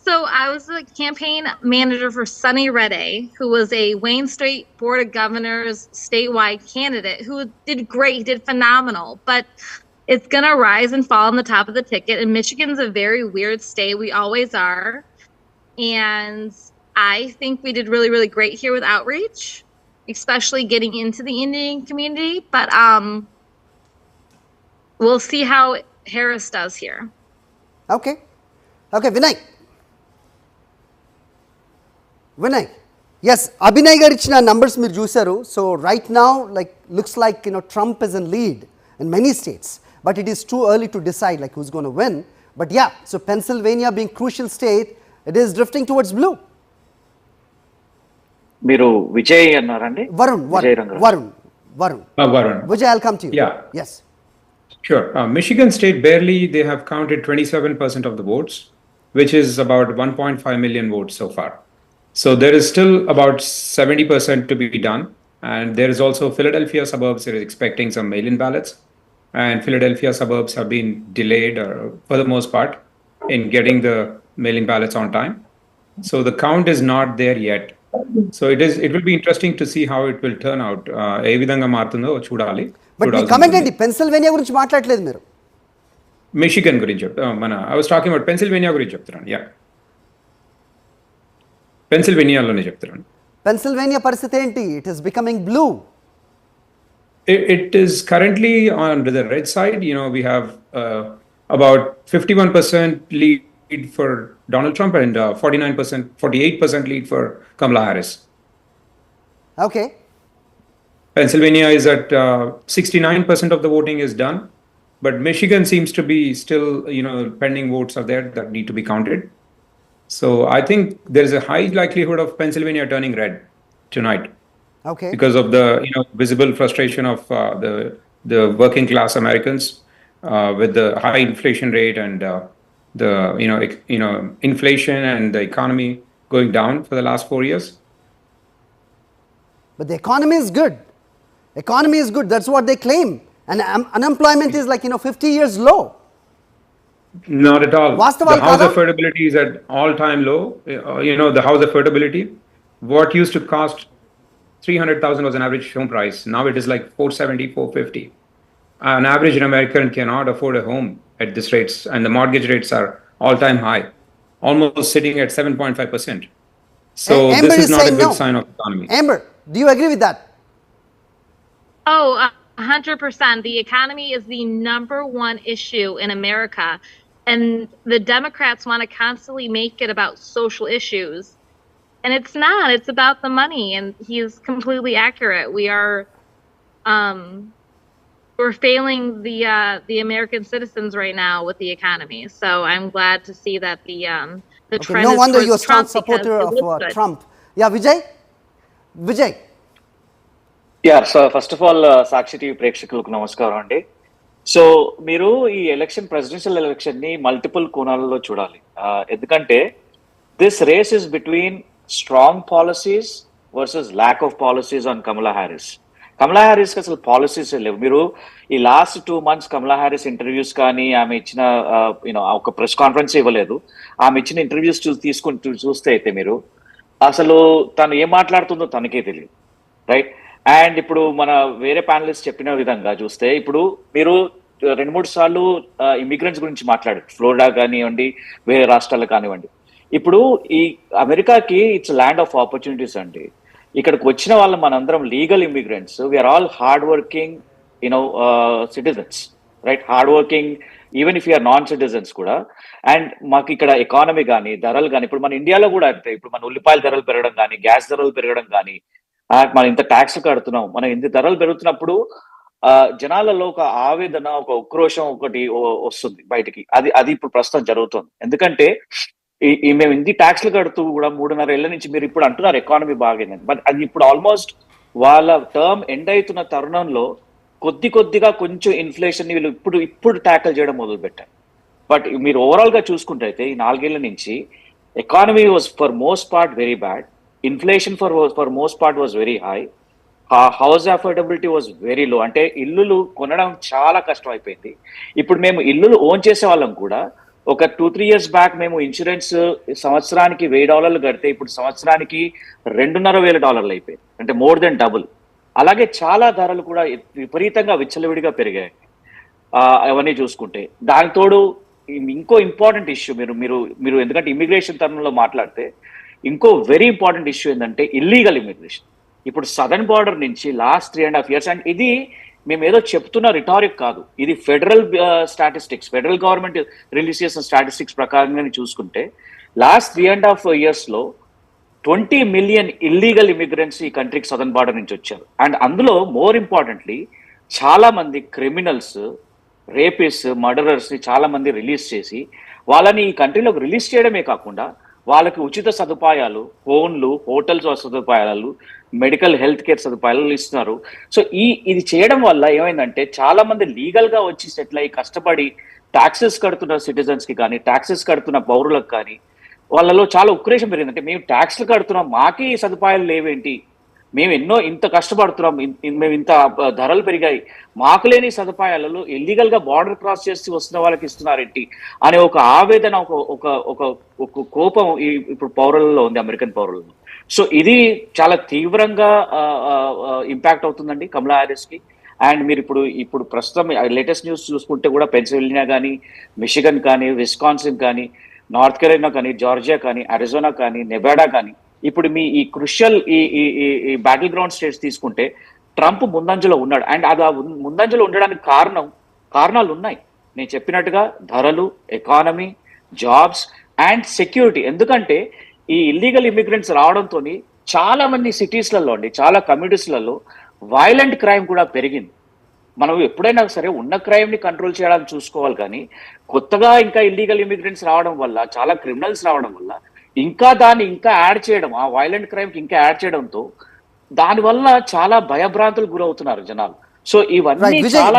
So I was the campaign manager for Sonny Redday, who was a Wayne State Board of Governors statewide candidate who did great. He did phenomenal. But it's going to rise and fall on the top of the ticket. And Michigan's a very weird state. We always are. And I think we did really, really great here with outreach, especially getting into the Indian community. But we'll see how Harris does here. Okay. Okay, Vinay. Yes, Abhinay garu ichina numbers meer chusaru. So right now, looks like Trump is in lead in many states, but it is too early to decide like who's going to win. But yeah, so Pennsylvania being crucial state, it is drifting towards blue. మీరు విజయ్ అన్నారండి? Varun. Vijay, I'll come to you. Yeah. Yes. Sure. Michigan State, barely they have counted 27% of the votes, which is about 1.5 million votes so far. So there is still about 70% to be done. And there is also Philadelphia suburbs that is expecting some mail-in ballots. And Philadelphia suburbs have been delayed for the most part in getting the mail-in ballots on time. So the count is not there yet. So it will be interesting to see how it will turn out. ఏ విధంగా మారుతుందో చూడాలి. But me comment ఏంటి? Pennsylvania గురించి మాట్లాడలేదు మీరు. Michigan గురించి I was talking about Pennsylvania గురించి చెప్తున్నాను. Yeah. పెన్సిల్వేనియాలోనే చెప్తున్నాను. పెన్సిల్వేనియా పరిస్థితి ఏంటి? It is becoming blue. It is currently on the red side. We have about 51% lead for Donald Trump and 48% lead for Kamala Harris. Okay. Pennsylvania is at 69% of the voting is done, but Michigan seems to be still, pending votes are there that need to be counted. So I think there is a high likelihood of Pennsylvania turning red tonight. Okay. Because of the visible frustration of the working class Americans with the high inflation rate and the inflation and the economy going down for the last 4 years. But the economy is good. Economy is good. That's what they claim. And unemployment is 50 years low. Not at all. Vastava the house affordability is at all-time low. The house affordability, what used to cost 300,000 was an average home price. Now it is like 470, 450. An average American cannot afford a home at this rates, and the mortgage rates are all-time high, almost sitting at 7.5%. So this is not a good sign of economy. Amber, do you agree with that? Oh, 100%. The economy is the number one issue in America, and the Democrats want to constantly make it about social issues. And it's not. It's about the money, and he's completely accurate. We're failing the American citizens right now with the economy. So I'm glad to see that the trend no is wonder you're a strong Trump supporter of Trump. Yeah, Vijay. Yeah, so first of all, Sakshi TV ప్రేక్షకులకు నమస్కారం అండి. So మీరు ఈ presidential election ని multiple కోణాలలో చూడాలి. ఎందుకంటే this race is between strong policies versus lack of policies on Kamala Harris. Kamala Harris కి అసలు పాలసీస్ లేవు. మీరు ఈ last 2 months Kamala Harris interviews కానీ ఆమె ఇచ్చిన ఒక ప్రెస్ కాన్ఫరెన్స్ ఇవ్వలేదు. ఆమె ఇచ్చిన ఇంటర్వ్యూస్ చూస్తే అయితే మీరు అసలు తను ఏం మాట్లాడుతుందో తనకే తెలియదు, రైట్? అండ్ ఇప్పుడు మన వేరే ప్యానలిస్ట్ చెప్పిన విధంగా చూస్తే ఇప్పుడు మీరు 2-3 సార్లు ఇమిగ్రెంట్స్ గురించి మాట్లాడారు, ఫ్లోరిడా కానివ్వండి, వేరే రాష్ట్రాలు కానివ్వండి. ఇప్పుడు ఈ అమెరికాకి ఇట్స్ ల్యాండ్ ఆఫ్ ఆపర్చునిటీస్ అండి. ఇక్కడికి వచ్చిన వాళ్ళు మనందరం legal immigrants, we are all hard working citizens, right? Hard working even if you are non citizens కూడా. అండ్ మాకు ఇక్కడ ఎకానమీ కానీ ధరలు కానీ, ఇప్పుడు మన ఇండియాలో కూడా అంతే, ఇప్పుడు మన ఉల్లిపాయల ధరలు పెరగడం కానీ, గ్యాస్ ధరలు పెరగడం కానీ, మనం ఇంత ట్యాక్స్ కడుతున్నాం, మనం ఇంత ధరలు పెరుగుతున్నప్పుడు జనాలలో ఒక ఆవేదన, ఒక ఉక్రోషం ఒకటి వస్తుంది బయటికి. అది ఇప్పుడు ప్రస్తుతం జరుగుతుంది. ఎందుకంటే మేము ఇన్ని ట్యాక్స్లు కడుతూ కూడా 3.5 ఏళ్ల నుంచి మీరు ఇప్పుడు అంటున్నారు ఎకానమీ బాగైందని, బట్ అది ఇప్పుడు ఆల్మోస్ట్ వాళ్ళ టర్మ్ ఎండ్ అవుతున్న తరుణంలో కొద్దిగా కొంచెం ఇన్ఫ్లేషన్ వీళ్ళు ఇప్పుడు ట్యాకిల్ చేయడం మొదలు పెట్టారు. బట్ మీరు ఓవరాల్ గా చూసుకుంటే అయితే ఈ 4 ఏళ్ల నుంచి economy was for most part very bad, inflation for most part was very high, house affordability was very low. అంటే ఇల్లులు కొనడం చాలా కష్టం అయిపోయింది. ఇప్పుడు మేము ఇల్లులు ఓన్ చేసే వాళ్ళం కూడా ఒక 2-3 years బ్యాక్ మేము ఇన్సూరెన్స్ సంవత్సరానికి $1000 కడితే ఇప్పుడు సంవత్సరానికి $2,500 అయిపోయింది, అంటే మోర్ దెన్ డబుల్. అలాగే చాలా ధరలు కూడా విపరీతంగా విచ్చలవిడిగా పెరిగాయి అవన్నీ చూసుకుంటే. దానితోడు ఇంకో ఇంపార్టెంట్ ఇష్యూ మీరు ఎందుకంటే ఇమిగ్రేషన్ తరుణంలో మాట్లాడితే ఇంకో వెరీ ఇంపార్టెంట్ ఇష్యూ ఏంటంటే ఇల్లీగల్ ఇమిగ్రేషన్. ఇప్పుడు సదర్న్ బార్డర్ నుంచి లాస్ట్ 3.5 years, అండ్ ఇది మేము ఏదో చెప్తున్న రిటారిక్ కాదు, ఇది federal statistics, federal government release చేసిన స్టాటిస్టిక్స్ ప్రకారంగా చూసుకుంటే లాస్ట్ 3.5 years లో 20 million ఇల్లీగల్ ఇమిగ్రెంట్స్ ఈ కంట్రీకి సదర్న్ బార్డర్ నుంచి వచ్చారు. అండ్ అందులో మోర్ ఇంపార్టెంట్లీ చాలా మంది క్రిమినల్స్, రేపిస్ట్, మర్డరర్స్ ని చాలా మంది రిలీజ్ చేసి వాళ్ళని ఈ కంట్రీలోకి రిలీజ్ చేయడమే కాకుండా వాళ్ళకి ఉచిత సదుపాయాలు, ఫోన్లు, హోటల్స్ సదుపాయాలు, మెడికల్ హెల్త్ కేర్ సదుపాయాలు ఇస్తున్నారు. సో ఇది చేయడం వల్ల ఏమైందంటే చాలా మంది లీగల్ గా వచ్చి సెటిల్ అయ్యి కష్టపడి ట్యాక్సెస్ కడుతున్న సిటిజన్స్ కి కానీ, ట్యాక్సెస్ కడుతున్న పౌరులకు కానీ వాళ్ళలో చాలా ఉక్రేషం పెరిగిందంటే మేము ట్యాక్స్లు కడుతున్నాం, మాకే ఈ సదుపాయాలు లేవేంటి, మేము ఇంత కష్టపడుతున్నాం, మేము ఇంత ధరలు పెరిగాయి, మాకు లేని సదుపాయాలలో ఇల్లీగల్ గా బార్డర్ క్రాస్ చేసి వస్తున్న వాళ్ళకి ఇస్తున్నారేంటి అనే ఒక ఆవేదన, ఒక కోపం ఇప్పుడు పౌరులలో ఉంది, అమెరికన్ పౌరులలో. సో ఇది చాలా తీవ్రంగా ఇంపాక్ట్ అవుతుందండి కమలా హ్యారిస్ కి. అండ్ మీరు ఇప్పుడు ప్రస్తుతం లేటెస్ట్ న్యూస్ చూసుకుంటే కూడా పెన్సిల్వేనియా కానీ, మిషిగన్ కానీ, విస్కాన్సిన్ కానీ, నార్త్ కెరోలినా కానీ, జార్జియా కానీ, అరిజోనా కానీ, నెవాడా కానీ, ఇప్పుడు మీ ఈ క్రుషియల్ ఈ బ్యాటిల్ గ్రౌండ్ స్టేట్స్ తీసుకుంటే ట్రంప్ ముందంజలో ఉన్నాడు. అండ్ అది ముందంజలో ఉండడానికి కారణాలు ఉన్నాయి. నేను చెప్పినట్టుగా ధరలు, ఎకానమీ, జాబ్స్ అండ్ సెక్యూరిటీ. ఎందుకంటే ఈ ఇల్లీగల్ ఇమిగ్రెంట్స్ రావడంతో చాలా మంది సిటీస్లలో అండి, చాలా కమ్యూనిటీస్లలో వైలెంట్ క్రైమ్ కూడా పెరిగింది. మనం ఎప్పుడైనా సరే ఉన్న క్రైమ్ ని కంట్రోల్ చేయడానికి చూసుకోవాలి, కానీ కొత్తగా ఇంకా ఇల్లీగల్ ఇమిగ్రెంట్స్ రావడం వల్ల, చాలా క్రిమినల్స్ రావడం వల్ల దాన్ని ఇంకా యాడ్ చేయడం, ఆ వైలెంట్ క్రైమ్ కి ఇంకా యాడ్ చేయడంతో దానివల్ల చాలా భయభ్రాంతులకు గురవుతున్నారు జనాలు. సో ఇవన్నీ చాలా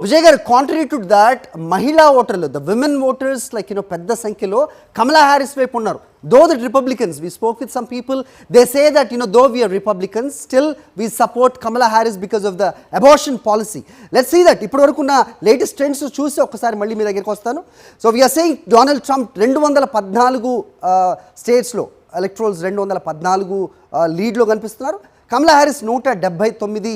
విజయ్ గారు కాంట్రీ టు దాట్ మహిళా ఓటర్లు, ద విమెన్ ఓటర్స్ లైక్ పెద్ద సంఖ్యలో కమలా హ్యారిస్ వైపు ఉన్నారు. Though the Republicans, we spoke with some people, they say that though we are Republicans, still we support Kamala Harris because of the abortion policy. Let's see that ఇప్పటి వరకు ఉన్న latest trends చూసి ఒకసారి మళ్ళీ మీ దగ్గరికి వస్తాను. So we are saying Donald Trump 214 స్టేట్స్లో ఎలక్ట్రోల్స్ 214 లీడ్లో కనిపిస్తున్నారు. కమలా హ్యారిస్ 179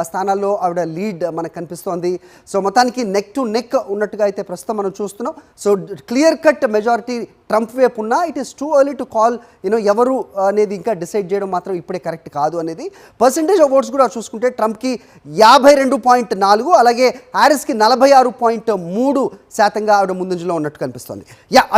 స్థానాల్లో ఆవిడ లీడ్ మనకు కనిపిస్తోంది. సో మొత్తానికి నెక్ టు నెక్ ఉన్నట్టుగా అయితే ప్రస్తుతం మనం చూస్తున్నాం. So clear cut majority Trump వైపు ఉన్నా it is too early to call ఎవరు అనేది ఇంకా డిసైడ్ చేయడం మాత్రం ఇప్పుడే కరెక్ట్ కాదు అనేది. పర్సంటేజ్ ఆఫ్ ఓట్స్ కూడా చూసుకుంటే ట్రంప్కి 52.4, అలాగే హ్యారిస్కి 46.3% ఆవిడ ముందంజలో ఉన్నట్టు కనిపిస్తుంది.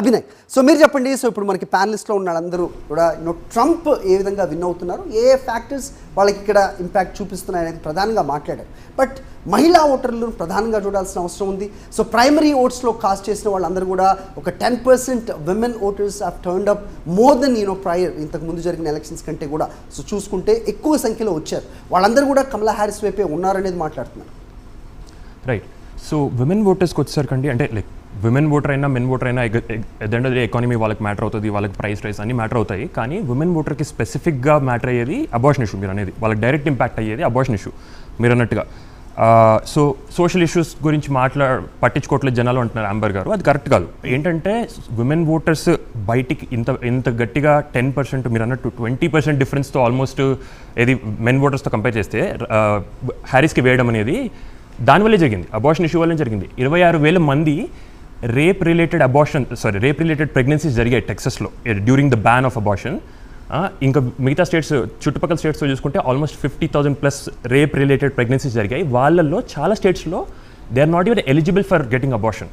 అభినయ్, సో మీరు చెప్పండి. సో ఇప్పుడు మనకి ప్యానలిస్ట్లో ఉన్న అందరూ కూడా ట్రంప్ ఏ విధంగా విన్ అవుతున్నారు, ఏ ఫ్యాక్టర్స్ వాళ్ళకి ఇక్కడ ఇంపాక్ట్ చూపిస్తున్నాయి అనేది ప్రధానంగా మాట్లాడారు. బట్ మహిళా ఓటర్లను ప్రధానంగా చూడాల్సిన అవసరం ఉంది. సో ప్రైమరీ ఓట్స్లో కాస్ట్ చేసిన వాళ్ళందరూ కూడా ఒక 10% women voters have turned up more than prior, ఇంతకు ముందు జరిగిన ఎలక్షన్స్ కంటే కూడా. సో చూసుకుంటే ఎక్కువ సంఖ్యలో వచ్చారు. వాళ్ళందరూ కూడా కమలా హ్యారిస్ వైపే ఉన్నారనేది మాట్లాడుతున్నారు. రైట్. సో విమెన్ ఓటర్స్కి వచ్చేసరికండి, అంటే లైక్ విమెన్ ఓటర్ అయినా మెన్ ఓటర్ అయినా at the end of the day economy వాళ్ళకి మ్యాటర్ అవుతుంది, వాళ్ళకి ప్రైస్ రైస్ అన్ని మ్యాటర్ అవుతాయి. కానీ విమెన్ ఓటర్కి స్పెసిఫిక్గా మ్యాటర్ అయ్యేది అబార్షన్ ఇష్యూ. మీరు అనేది వాళ్ళకి డైరెక్ట్ ఇంపాక్ట్ అయ్యేది అబార్షన్ ఇష్యూ. మీరు అన్నట్టుగా సో సోషల్ ఇష్యూస్ గురించి పట్టించుకోవట్లేదు జనాలు అంటున్నారు అంబర్ గారు. అది కరెక్ట్ కాదు. ఏంటంటే విమెన్ ఓటర్స్ బయటికి ఇంత గట్టిగా 10% మీరు అన్నట్టు 20% డిఫరెన్స్తో ఆల్మోస్ట్ ఏది మెన్ ఓటర్స్తో కంపేర్ చేస్తే హ్యారిస్కి వేయడం అనేది దానివల్లే జరిగింది, అబార్షన్ ఇష్యూ వల్లే జరిగింది. 26,000 మంది రేప్ రిలేటెడ్ ప్రెగ్నెన్సీస్ జరిగాయి టెక్సస్లో during the ban of abortion. ఇంకా మిగతా స్టేట్స్ చుట్టుపక్కల స్టేట్స్లో చూసుకుంటే ఆల్మోస్ట్ 50,000+ రేప్ రిలేటెడ్ ప్రెగ్నెన్సీస్ జరిగాయి. వాళ్ళల్లో చాలా స్టేట్స్లో they are not even eligible for getting abortion.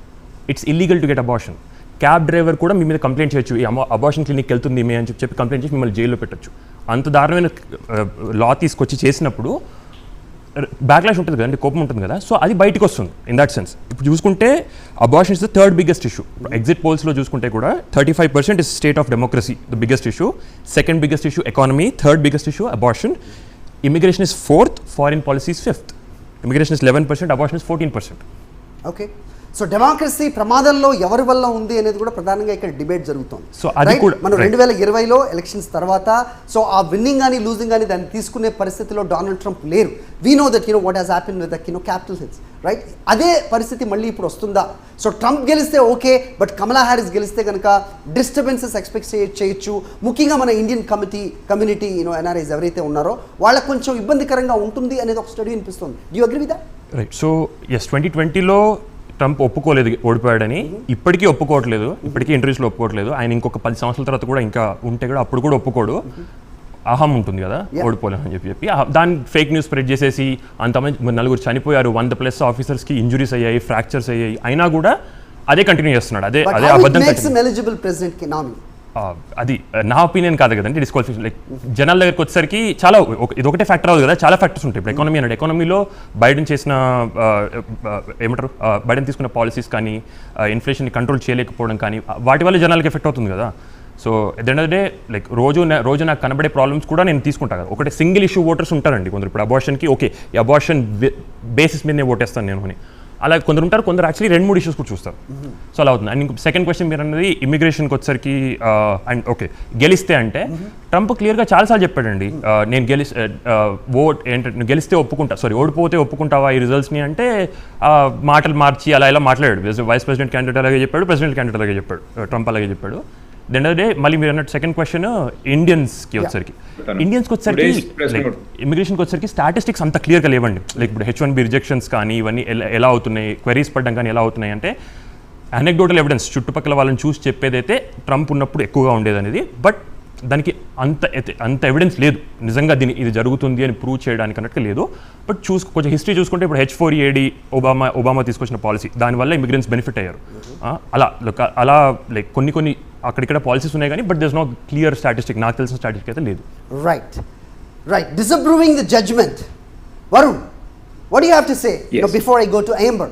It's illegal to get abortion. Cab driver కూడా మీ మీద కంప్లైంట్ చేయొచ్చు, ఈ అబార్షన్ క్లినిక్ వెళ్తుంది మీ అని చెప్పి కంప్లైంట్ చేసి మిమ్మల్ని జైల్లో పెట్టచ్చు. అంత దారుణమైన లా తీసుకొచ్చి చేసినప్పుడు బ్యాక్లాష్ ఉంటుంది కదండి, కోపం ఉంటుంది కదా. సో అది బయటకు వస్తుంది ఇన్ దట్ సెన్స్. ఇప్పుడు చూసుకుంటే abortion is the third biggest issue. Exit పోల్స్లో చూసుకుంటే కూడా 35% is state of democracy the biggest issue, second biggest issue economy, third biggest issue abortion, immigration is fourth, foreign policy is fifth. Immigration is 11%, abortion is 14%. Okay, so democracy ప్రమాదంలో ఎవరి వల్ల ఉంది అనేది కూడా ప్రధానంగా ఇక్కడ డిబేట్ జరుగుతుంది. సో అది కూడా మనం 2020లో ఎలక్షన్స్ తర్వాత సో ఆ విన్నింగ్ కానీ లూజింగ్ కానీ దాన్ని తీసుకునే పరిస్థితిలో డొనాల్డ్ ట్రంప్ లేరు. We know that what has happen with the capital hills, right? అదే పరిస్థితి మళ్ళీ ఇప్పుడు వస్తుందా? సో ట్రంప్ గెలిస్తే ఓకే, బట్ కమలా హ్యారిస్ గెలిస్తే కనుక డిస్టర్బెన్సెస్ ఎక్స్పెక్ట్ చేయొచ్చు. ముఖ్యంగా మన ఇండియన్ కమ్యూనిటీ ఎన్ఆర్ఐస్ ఎవరైతే ఉన్నారో వాళ్ళకి కొంచెం ఇబ్బందికరంగా ఉంటుంది అనేది ఒక స్టడీ అనిపిస్తుంది. Do you agree with that? Right. So yes, 2020లో ట్రంప్ ఒప్పుకోలేదు ఓడిపోయాడని, ఇప్పటికీ ఒప్పుకోవట్లేదు, ఇప్పటికీ ఇంటర్వ్యూస్లో ఒప్పుకోవట్లేదు. ఆయన ఇంకొక 10 సంవత్సరాల తర్వాత కూడా ఇంకా ఉంటే కూడా అప్పుడు కూడా ఒప్పుకోడు. అహం ఉంటుంది కదా, ఓడిపోలేమని చెప్పి దాన్ని ఫేక్ న్యూస్ స్ప్రెడ్ చేసేసి అంతమంది 4 చనిపోయారు, 100+ ఆఫీసర్స్కి ఇంజురీస్ అయ్యాయి, ఫ్రాక్చర్స్ అయ్యాయి, అయినా కూడా అదే కంటిన్యూ చేస్తున్నాడు. అదే అబద్ధం. అది నా ఒపీనియన్ కాదు కదండి, డిస్క్వాలిఫికేషన్. లైక్ జనాల దగ్గరికి వచ్చేసరికి చాలా ఇదొకటే ఫ్యాక్టర్ అవ్వదు కదా, చాలా ఫ్యాక్టర్స్ ఉంటాయి. ఇప్పుడు ఎకానమీ అన్నాడు, ఎకానమీలో బైడెన్ చేసిన బైడెన్ తీసుకున్న పాలసీస్ కానీ, ఇన్ఫ్లేషన్ని కంట్రోల్ చేయలేకపోవడం కానీ, వాటి వల్ల జనాలకి ఎఫెక్ట్ అవుతుంది కదా. So at the end of the day like రోజు నాకు కనబడే ప్రాబ్లమ్స్ కూడా నేను తీసుకుంటాను కదా. ఒకటి సింగిల్ ఇష్యూ ఓటర్స్ ఉంటారండి కొందరు. ఇప్పుడు అబార్షన్కి ఓకే, ఈ అబార్షన్ బేసిస్ మీద నేను ఓటేస్తాను నేను అని, అలా కొందరు ఉంటారు. కొందరు యాక్చువల్లీ 2-3 ఇష్యూస్ కూడా చూస్తారు. సో అలా అవుతుంది. అండ్ ఇంకో సెకండ్ క్వశ్చన్ మీరు అన్నది ఇమిగ్రేషన్కి వచ్చరికి అండ్ ఓకే గెలిస్తే అంటే ట్రంప్ క్లియర్గా చాలాసార్లు చెప్పాడండి, నేను ఓట్ ఏంటంటే గెలిస్తే ఒప్పుకుంటా, ఓడిపోతే ఒప్పుకుంటావా ఈ రిజల్ట్స్ని అంటే మాటలు మార్చి అలా మాట్లాడాడు. వైస్ ప్రెసిడెంట్ క్యాండిడేట్ అలాగే చెప్పాడు, ప్రెసిడెంట్ క్యాండిడేట్ అలాగే చెప్పాడు, ట్రంప్ అలాగే చెప్పాడు. దెన్ డే మళ్ళీ మీరు అన్నట్టు సెకండ్ క్వశ్చన్ ఇండియన్స్కి వచ్చరికి ఇమిగ్రేషన్కి వచ్చరికి స్టాటిస్టిక్స్ అంత క్లియర్గా లేవండి. లైక్ ఇప్పుడు H1B రిజెక్షన్స్ కానీ ఇవన్నీ ఎలా అవుతున్నాయి, క్వెరీస్ పడడం కానీ ఎలా అవుతున్నాయి అంటే అనెక్డోటల్ ఎవిడెన్స్ చుట్టుపక్కల వాళ్ళని చూసి చెప్పేదైతే ట్రంప్ ఉన్నప్పుడు ఎక్కువగా ఉండేది అనేది. బట్ దానికి అంత ఎవిడెన్స్ లేదు నిజంగా ఇది జరుగుతుంది అని ప్రూవ్ చేయడానికి అన్నట్టు లేదు. బట్ కొంచెం హిస్టరీ చూసుకుంటే ఇప్పుడు H4EAD ఒబామా తీసుకొచ్చిన పాలసీ, దానివల్ల ఇమిగ్రెంట్స్ బెనిఫిట్ అయ్యారు. అలా లైక్ కొన్ని అక్కడిక్కడ పాలసీస్ ఉన్నాయి కానీ but there is no clear statistic, నాకు తెలిసిన స్టాటిస్టిక్ అయితే లేదు. Right disapproving the judgment. Varun, what do you have to say before I go to Amber?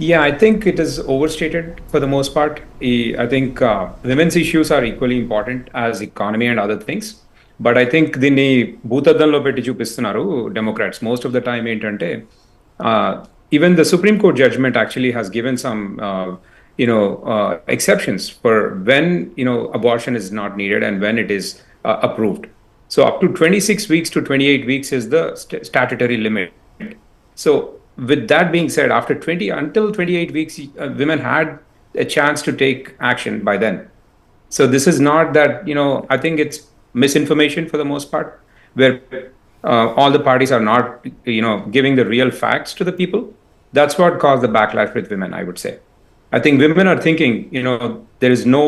Yeah, I think it is overstated for the most part. I think women's issues are equally important as economy and other things. But I think దీన్ని భూతద్దంలో పెట్టి చూపిస్తున్నారు Democrats most of the time. ఏంటంటే even the Supreme Court judgment actually has given some exceptions for when abortion is not needed and when it is approved. So up to 26 weeks to 28 weeks is the statutory limit. So with that being said, until 28 weeks, women had a chance to take action by then. So this is not that, I think it's misinformation for the most part, where all the parties are not, giving the real facts to the people. That's what caused the backlash with women, I would say. I think women are thinking, there is no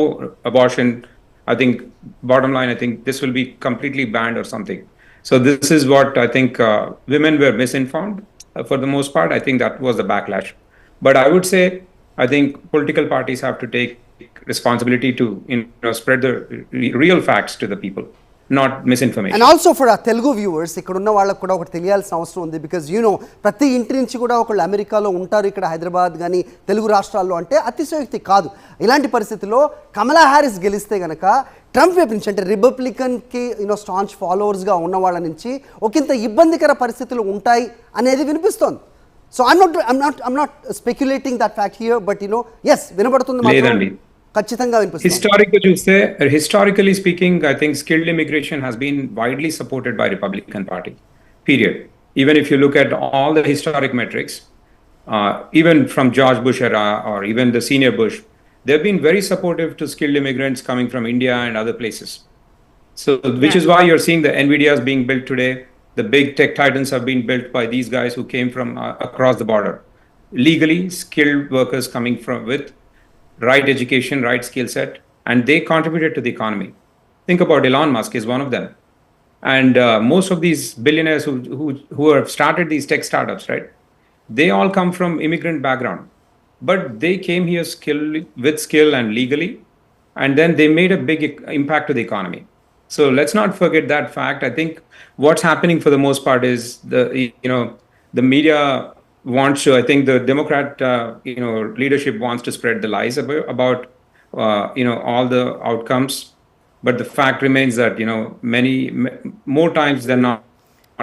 abortion. I think bottom line, I think this will be completely banned or something. So this is what I think women were misinformed. For the most part, I think that was the backlash. But I would say, I think political parties have to take responsibility to spread the real facts to the people, not misinformation. And also for our Telugu viewers, ఇక్కడ ఉన్న వాళ్ళకు కూడా ఒకటి తెలియాల్సిన అవసరం ఉంది. Because ప్రతి ఇంటి నుంచి కూడా ఒకళ్ళు అమెరికాలో ఉంటారు, ఇక్కడ హైదరాబాద్ కానీ తెలుగు రాష్ట్రాల్లో అంటే అతిశయోక్తి కాదు. ఇలాంటి పరిస్థితుల్లో కమలా హ్యారిస్ గెలిస్తే కనుక ట్రంప్ వైపు నుంచి అంటే రిపబ్లికన్కి స్టాంచ్ ఫాలోవర్స్గా ఉన్న వాళ్ళ నుంచి ఒకంత ఇబ్బందికర పరిస్థితులు ఉంటాయి అనేది వినిపిస్తోంది. So I'm not speculating that fact here, but yes, వినబడుతుంది లేదండి, ఖచ్చితంగా వినిపిస్తుంది. Historically speaking, I think skilled immigration has been widely supported by Republican Party, period. even if you look at all the historic metrics, even from George Bush era or even the senior Bush, they've been very supportive to skilled immigrants coming from India and other places. So, which is why you're seeing the NVIDIAs being built today. The big tech titans have been built by these guys who came from across the border. Legally skilled workers coming from with right education, right skill set, and they contributed to the economy. Think about Elon Musk is one of them. And most of these billionaires who have started these tech startups, right? They all come from immigrant background, but they came here with skill and legally, and then they made a big impact to the economy. So let's not forget that fact. I think what's happening for the most part is the media wants to. I think the Democrat leadership wants to spread the lies about all the outcomes, but the fact remains that more times than not.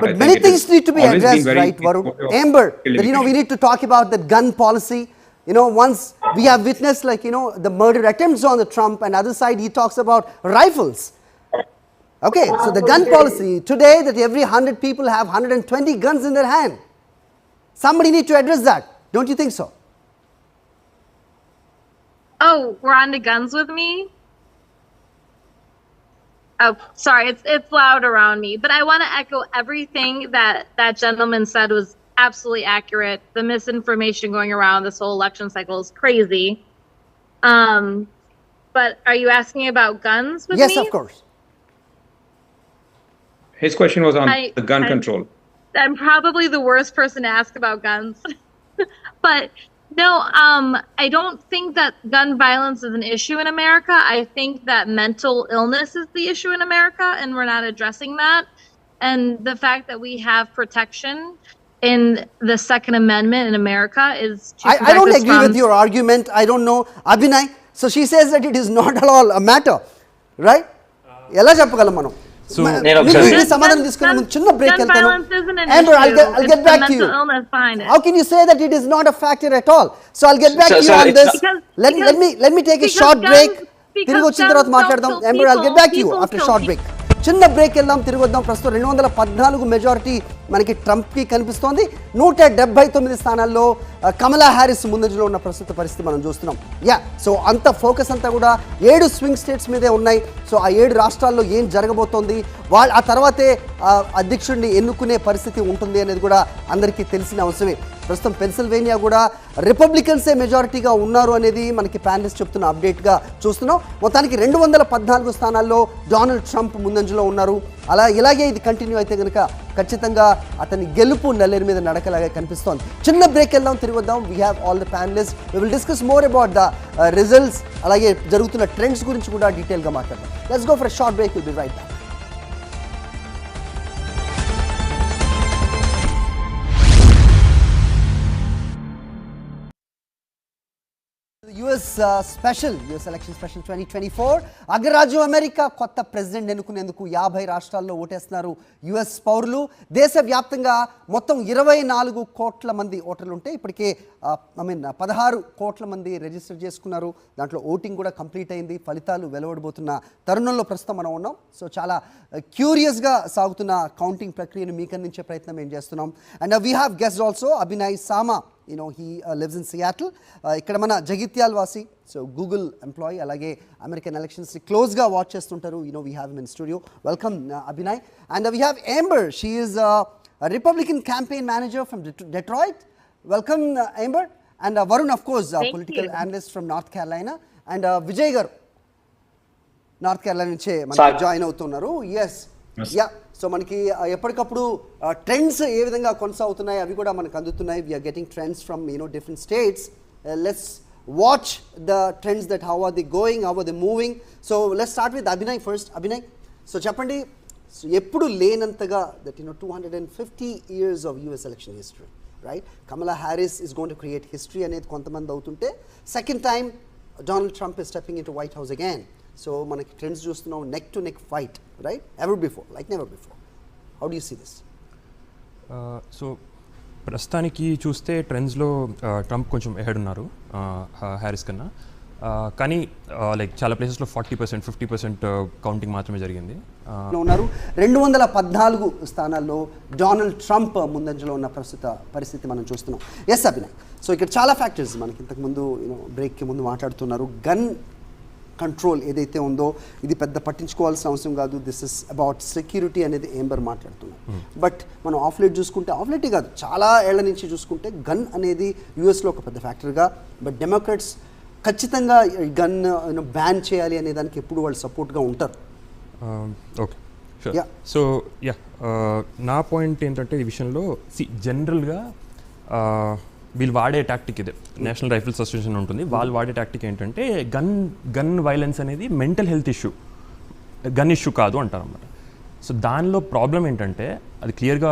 But many things need to be addressed, right, Varun? Amber, that, we need to talk about the gun policy. Once we have witnessed the murder attempts on the Trump, and other side he talks about rifles. Okay, so the gun policy today, that every 100 people have 120 guns in their hand. Somebody need to address that. Don't you think so? Oh, we're on to guns with me? Oh, sorry, it's loud around me. But I want to echo everything that gentleman said was absolutely accurate. The misinformation going around this whole election cycle is crazy. But are you asking about guns with me? Yes, of course. His question was on the gun control. I'm probably the worst person to ask about guns. But no, I don't think that gun violence is an issue in America. I think that mental illness is the issue in America, and we're not addressing that. And the fact that we have protection in the Second Amendment in America is to I don't agree with your argument. I don't know. Abhinay, so she says that it is not at all a matter, right? Ela cheppagalam manam. So, Amber, I'll get back to you. How can you say that it is not a factor at all? So I'll get back to you on this. Let me take a short break. Amber, I'll get back to you after a short break. చిన్న break వెళ్దాం, తిరిగి వద్దాం. ప్రస్తుతం 214 majority మనకి ట్రంప్కి కనిపిస్తోంది. 179 స్థానాల్లో కమలా Harris ముందంజలో ఉన్న ప్రస్తుత పరిస్థితి మనం చూస్తున్నాం. సో అంత ఫోకస్ అంతా కూడా 7 స్వింగ్ స్టేట్స్ మీదే ఉన్నాయి. సో ఆ 7 రాష్ట్రాల్లో ఏం జరగబోతోంది, ఆ తర్వాతే అధ్యక్షుడిని ఎన్నుకునే పరిస్థితి ఉంటుంది అనేది కూడా అందరికీ తెలిసిన అవసరమే. ప్రస్తుతం పెన్సిల్వేనియా కూడా రిపబ్లికన్సే మెజారిటీగా ఉన్నారు అనేది మనకి ప్యానలిస్ట్ చెప్తున్న అప్డేట్గా చూస్తున్నాం. మొత్తానికి 214 స్థానాల్లో డొనాల్డ్ ట్రంప్ ముందంజలో ఉన్నారు. ఇలాగే ఇది కంటిన్యూ అయితే కనుక ఖచ్చితంగా అతని గెలుపు నల్లేరు మీద నడకలాగా కనిపిస్తోంది. చిన్న బ్రేక్ వెళ్దాం, తిరిగి వద్దాం. We have all the panelist. We will discuss more about the results, అలాగే జరుగుతున్న ట్రెండ్స్ గురించి కూడా డీటెయిల్గా మాట్లాడదాం. Let's go for a short break. Will be right back. US election special 2024 అగ్రరాజ్యం అమెరికా కొత్త ప్రెసిడెంట్ ఎన్నుకునేందుకు 50 రాష్ట్రాల్లో ఓటేస్తున్నారు US పౌరులు. దేశవ్యాప్తంగా మొత్తం 24 కోట్ల మంది ఓటర్లు ఉంటే ఇప్పటికే 16 కోట్ల మంది రిజిస్టర్ చేసుకున్నారు. దాంట్లో ఓటింగ్ కూడా కంప్లీట్ అయింది. ఫలితాలు వెలువడబోతున్న తరుణంలో ప్రస్తుతం మనం ఉన్నాం. సో చాలా క్యూరియస్గా సాగుతున్న కౌంటింగ్ ప్రక్రియను మీకు అందించే ప్రయత్నం మేము చేస్తున్నాం. And we have guest also Abhinay Sama. He lives in Seattle. ఇక్కడ మన జగిత్యాల వాసి, సో గూగుల్ ఎంప్లాయీ, అలాగే అమెరికన్ ఎలక్షన్స్ని క్లోజ్గా వాచ్ చేస్తుంటారు. We have him in studio. Welcome Abhinay. And we have Amber. She is Republican campaign manager from Detroit. Welcome Amber. And Varun, of course, political analyst from North Carolina. And Vijay గారు North క్యారలైనా నుంచే మనకి join అవుతున్నారు. So మనకి ఎప్పటికప్పుడు trends ఏ విధంగా కొనసాగుతున్నాయి అవి కూడా మనకు అందుతున్నాయి. We are getting trends from different states. Let's watch the trends that how are they going, how are they moving. So let's start with Abhinay first. Abhinay, so చెప్పండి, సో ఎప్పుడు లేనంతగా that 250 years of US election history, right? Kamala Harris is going to create history అనేది కొంతమంది అవుతుంటే, second time Donald Trump is stepping in to White House again. So మనకి trends చూస్తున్నాం, neck to neck fight, right? Ever before, like never before. How do you see this? So ప్రస్తుతానికి చూస్తే ట్రెండ్స్లో Trump కొంచెం ahead ఉన్నారు Harris కన్నా. కానీ like చాలా ప్లేసెస్లో 40% 50% కౌంటింగ్ మాత్రమే జరిగింది. ఉన్నారు 214 స్థానాల్లో డొనాల్డ్ ట్రంప్ ముందంజలో ఉన్న పరిస్థితి మనం చూస్తున్నాం. ఎస్ అభినయ్, సో ఇక్కడ చాలా ఫ్యాక్టర్స్ మనకి ఇంతకుముందు బ్రేక్కి ముందు మాట్లాడుతున్నారు. గన్ కంట్రోల్ ఏదైతే ఉందో ఇది పెద్ద పట్టించుకోవాల్సిన అవసరం కాదు, దిస్ ఇస్ అబౌట్ సెక్యూరిటీ అనేది ఏంబర్ మాట్లాడుతున్నారు. బట్ మనం ఆఫ్లైట్ చూసుకుంటే, ఆఫ్లైటే కాదు చాలా ఏళ్ల నుంచి చూసుకుంటే గన్ అనేది యూఎస్లో ఒక పెద్ద ఫ్యాక్టర్గా, బట్ డెమోక్రాట్స్ ఖచ్చితంగా గన్ బ్యాన్ చేయాలి అనే దానికి ఎప్పుడు వాళ్ళు సపోర్ట్గా ఉంటారు. ఓకే, సో నా పాయింట్ ఏంటంటే ఈ విషయంలో జనరల్గా వీళ్ళు వాడే టాక్టిక్ ఇదే, నేషనల్ రైఫిల్స్ అసోసియేషన్ ఉంటుంది, వాళ్ళు వాడే టాక్టిక్ ఏంటంటే గన్ వైలెన్స్ అనేది mental health issue, gun issue కాదు అంటారు అన్నమాట. సో దానిలో ప్రాబ్లం ఏంటంటే అది క్లియర్గా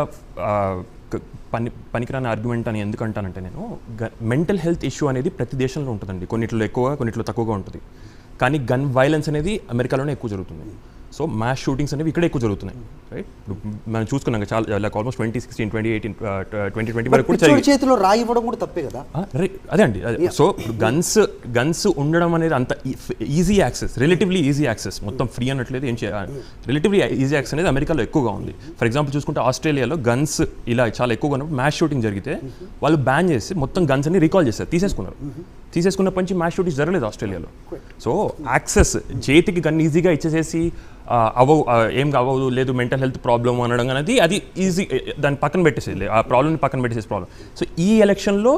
పనికిరాని ఆర్గ్యుమెంట్ అని ఎందుకు అంటానంటే, నేను మెంటల్ హెల్త్ ఇష్యూ అనేది ప్రతి దేశంలో ఉంటుందండి, కొన్నిట్లో ఎక్కువగా కొన్నిట్లో తక్కువగా ఉంటుంది. కానీ గన్ వైలెన్స్ అనేది అమెరికాలోనే ఎక్కువ జరుగుతుంది. సో మ్యాస్ షూటింగ్స్ అనేవి ఇక్కడ ఎక్కువ జరుగుతున్నాయి, రైట్? మనం చూసుకున్నాం చాలా, లైక్ ఆల్మోస్ట్ 2016, 2018, 2020 వరకు కూడా జరిగింది. చేతిలో రాయి ఇవ్వడం కూడా తప్పే కదా. అదే అండి. సో గన్స్ ఉండడం అనేది అంత easy access, relatively easy access, మొత్తం ఫ్రీ అన్నట్లేదు, ఏం చేయాలి, రిలేటివ్లీ ఈజీ యాక్సెస్ అనేది అమెరికాలో ఎక్కువగా ఉంది. ఫర్ ఎగ్జాంపుల్ చూసుకుంటే ఆస్ట్రేలియాలో గన్స్ ఇలా చాలా ఎక్కువగా ఉన్నప్పుడు మ్యాస్ షూటింగ్ జరిగితే వాళ్ళు బ్యాన్ చేసి మొత్తం గన్స్ అన్ని రీకాల్ చేస్తారు, తీసేసుకున్న పంచి మ్యాస్ షూటింగ్ జరగలేదు ఆస్ట్రేలియాలో. సో యాక్సెస్, చేతికి గన్ ఈజీగా ఇచ్చేసేసి ఏం అవ్వదు, లేదు మెంటల్ హెల్త్ ప్రాబ్లమ్ అనడం అనేది అది ఈజీ, దాన్ని పక్కన పెట్టేసేది, ఆ ప్రాబ్లమ్ని పక్కన పెట్టేసే ప్రాబ్లం. సో ఈ ఎలక్షన్లో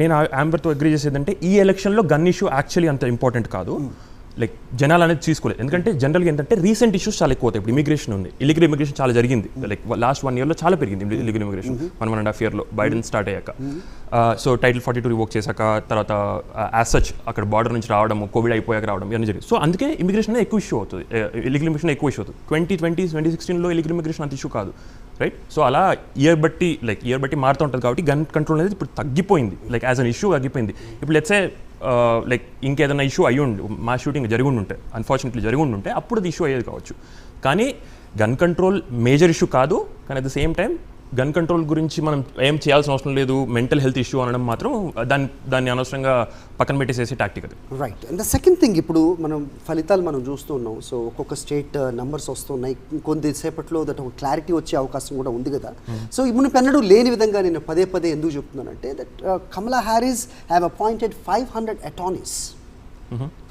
నేను యాంబర్తో అగ్రీ చేసేదంటే, ఈ ఎలక్షన్లో గన్ ఇష్యూ యాక్చువల్లీ అంత ఇంపార్టెంట్ కాదు, లైక్ జనాలు అనేది తీసుకోలేదు. ఎందుకంటే జనరల్గా ఏంటంటే రీసెంట్ ఇష్యూస్ చాలా ఎక్కువ అవుతాయి. ఇప్పుడు ఇమిగ్రేషన్ ఉంది, ఇల్లీగల్ ఇమిగ్రేషన్ చాలా జరిగింది, లైక్ లాస్ట్ 1 yearలో చాలా పెరిగింది ఇల్లీగల్ ఇమిగ్రేషన్, 1.5 yearలో బైడెన్ స్టార్ట్ అయ్యాక. సో Title 42 రివోక్ చేశాక, తర్వాత యాజ్ సచ్ అక్కడ బార్డర్ నుంచి రావడం, కోవిడ్ అయిపోయాక రావడం ఇవన్నీ జరిగింది. సో అందుకే ఇమిగ్రేషన్ ఎక్కువ ఇష్యూ అవుతుంది, ఇల్లీగల్ ఇమిగ్రేషన్ ఎక్కువ ఇష్యూ అవుతుంది. 2016లో ఇల్లీగల్ ఇమిగ్రేషన్ అంత ఇష్యూ కాదు, రైట్? సో అలా ఇయర్ బట్టి మారుతూ ఉంటుంది. కాబట్టి గన్ కంట్రోల్ అనేది ఇప్పుడు తగ్గిపోయింది, లైక్ యాజ్ అన్ ఇష్యూ తగ్గిపోయింది. ఇప్పుడు లెట్స్ సే లైక్ ఇంకేదైనా ఇష్యూ అయ్యి ఉండి, మా షూటింగ్ జరిగి ఉంటే, అన్ఫార్చునేట్లీ జరిగి ఉంటే అప్పుడు అది ఇష్యూ అయ్యేది కావచ్చు. కానీ గన్ కంట్రోల్ మేజర్ ఇష్యూ కాదు. కానీ at the same time gun control గురించి మనం ఏం చేయాల్సిన అవసరం లేదు, మెంటల్ హెల్త్ ఇష్యూ అనడం మాత్రం దాన్ని అనవసరంగా పక్కన పెట్టేసేసి టాక్టిక్ అది. Right. And the second thing, ఇప్పుడు మనం ఫలితాలు మనం చూస్తున్నాం. సో ఒక్కొక్క స్టేట్ నెంబర్స్ వస్తున్నాయి, కొద్దిసేపట్లో దట్ ఒక క్లారిటీ వచ్చే అవకాశం కూడా ఉంది కదా. సో ఇప్పుడు పెన్నడు లేని విధంగా నేను పదే ఎందుకు చెప్తున్నానంటే, that Kamala Harris have appointed 500 attorneys,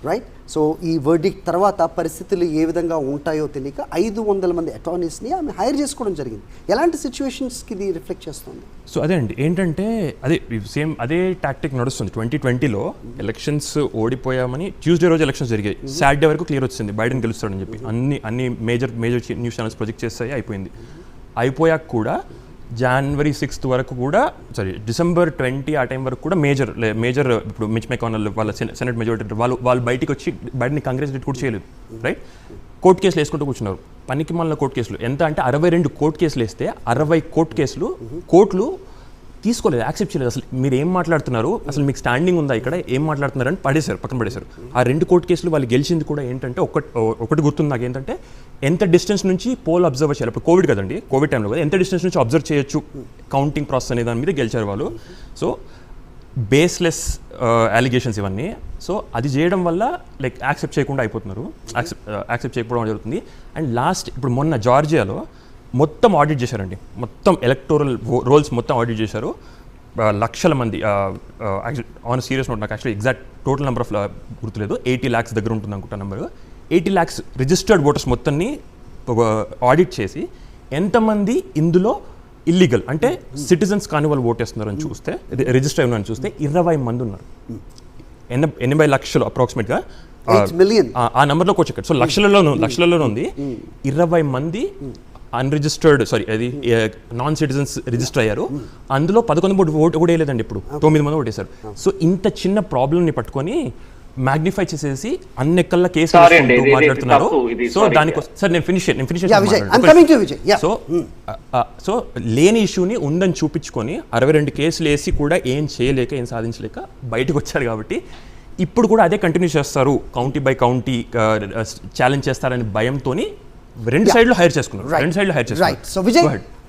right? So ఈ వర్డిక్ట్ తర్వాత పరిస్థితులు ఏ విధంగా ఉంటాయో తెలియక 500 మంది అటార్నీస్ని ఆమె హైర్ చేసుకోవడం జరిగింది. ఎలాంటి సిచ్యువేషన్స్కి ఇది రిఫ్లెక్ట్ చేస్తుంది? సో అదే అండి, ఏంటంటే అదే టాక్టిక్ నడుస్తుంది. 2020లో ఎలక్షన్స్ ఓడిపోయామని ట్యూస్డే రోజు ఎలక్షన్స్ జరిగాయి, సాటర్డే వరకు క్లియర్ వచ్చింది బైడెన్ గెలుస్తాడని చెప్పి అన్ని మేజర్ న్యూస్ ఛానల్స్ ప్రొజెక్ట్ చేస్తాయి, అయిపోయాక కూడా January 6th వరకు కూడా, December 20 ఆ టైం వరకు కూడా మేజర్ ఇప్పుడు మిచ్ మెకానల్ వాళ్ళ సెనెట్ మెజారిటీ వాళ్ళు బయటికి వచ్చి బైడెన్ని కాంగ్రెస్ కూడా చేయలేదు, రైట్? కోర్టు కేసులు వేసుకుంటూ కూర్చున్నారు, పనికి మళ్ళీ కోర్టు కేసులు. ఎంత అంటే 62 కోర్టు కేసులు వేస్తే 60 కోర్టు కేసులు కోర్టులు తీసుకోలేదు, యాక్సెప్ట్ చేయలేదు. అసలు మీరు ఏం మాట్లాడుతున్నారు, అసలు మీకు స్టాండింగ్ ఉందా ఇక్కడ, ఏం మాట్లాడుతున్నారని పక్కన పడేశారు. ఆ 2 కోర్టు కేసులు వాళ్ళు గెలిచింది కూడా ఏంటంటే, ఒకటి గుర్తుంది నాకు ఏంటంటే, ఎంత డిస్టెన్స్ నుంచి పోల్ అబ్జర్వ్ చేయాలి. ఇప్పుడు కోవిడ్ కదండి, కోవిడ్ టైంలో కదా, ఎంత డిస్టెన్స్ నుంచి అబ్జర్వ్ చేయొచ్చు కౌంటింగ్ ప్రాసెస్ అనే దాని మీద గెలిచారు వాళ్ళు. సో బేస్లెస్ అలిగేషన్స్ ఇవన్నీ. సో అది చేయడం వల్ల లైక్ యాక్సెప్ట్ చేయకుండా అయిపోతున్నారు, యాక్సెప్ట్ చేయకపోవడం జరుగుతుంది. అండ్ లాస్ట్ ఇప్పుడు మొన్న జార్జియాలో మొత్తం ఆడిట్ చేశారండి, మొత్తం ఎలక్టోరల్ రోల్స్ మొత్తం ఆడిట్ చేశారు. లక్షల మంది, ఆన్ సీరియస్ నోట్ నాకు actually exact total number of గుర్తులేదు, 80 lakhs దగ్గర ఉంటుంది అనుకుంటా నెంబర్. 80 lakhs రిజిస్టర్డ్ ఓటర్స్ మొత్తాన్ని ఆడిట్ చేసి ఎంతమంది ఇందులో ఇల్లీగల్ అంటే సిటిజన్స్ కాని వాళ్ళు ఓటేస్తున్నారని చూస్తే, రిజిస్టర్ అయినారని చూస్తే 20 మంది ఉన్నారు. 80 లక్షలు అప్రాక్సిమేట్గా ఆ నెంబర్లోకి వచ్చారు. సో లక్షలలో ఉంది. 20 మంది అన్రిజిస్టర్డ్ అది నాన్ సిటిజన్స్ రిజిస్టర్ అయ్యారు. అందులో 11 ఓటు కూడా వేయలేదండి, ఇప్పుడు 9 మంది ఓటేశారు. సో ఇంత చిన్న ప్రాబ్లమ్ని పట్టుకొని మ్యాగ్నిఫై చేసేసి అన్నెక్కల్లా కేసు మాట్లాడుతున్నారు. సో దానికోసం సార్ నేను ఫినిష్ సో లేని ఇష్యూని ఉందని చూపించుకొని 62 కేసులు వేసి కూడా ఏం చేయలేక, ఏం సాధించలేక బయటకు వచ్చారు. కాబట్టి ఇప్పుడు కూడా అదే కంటిన్యూ చేస్తారు, కౌంటీ బై కౌంటీ ఛాలెంజ్ చేస్తారని భయంతోని రెండు సైడ్లు హైర్ చేసుకున్నారు. రైట్. సో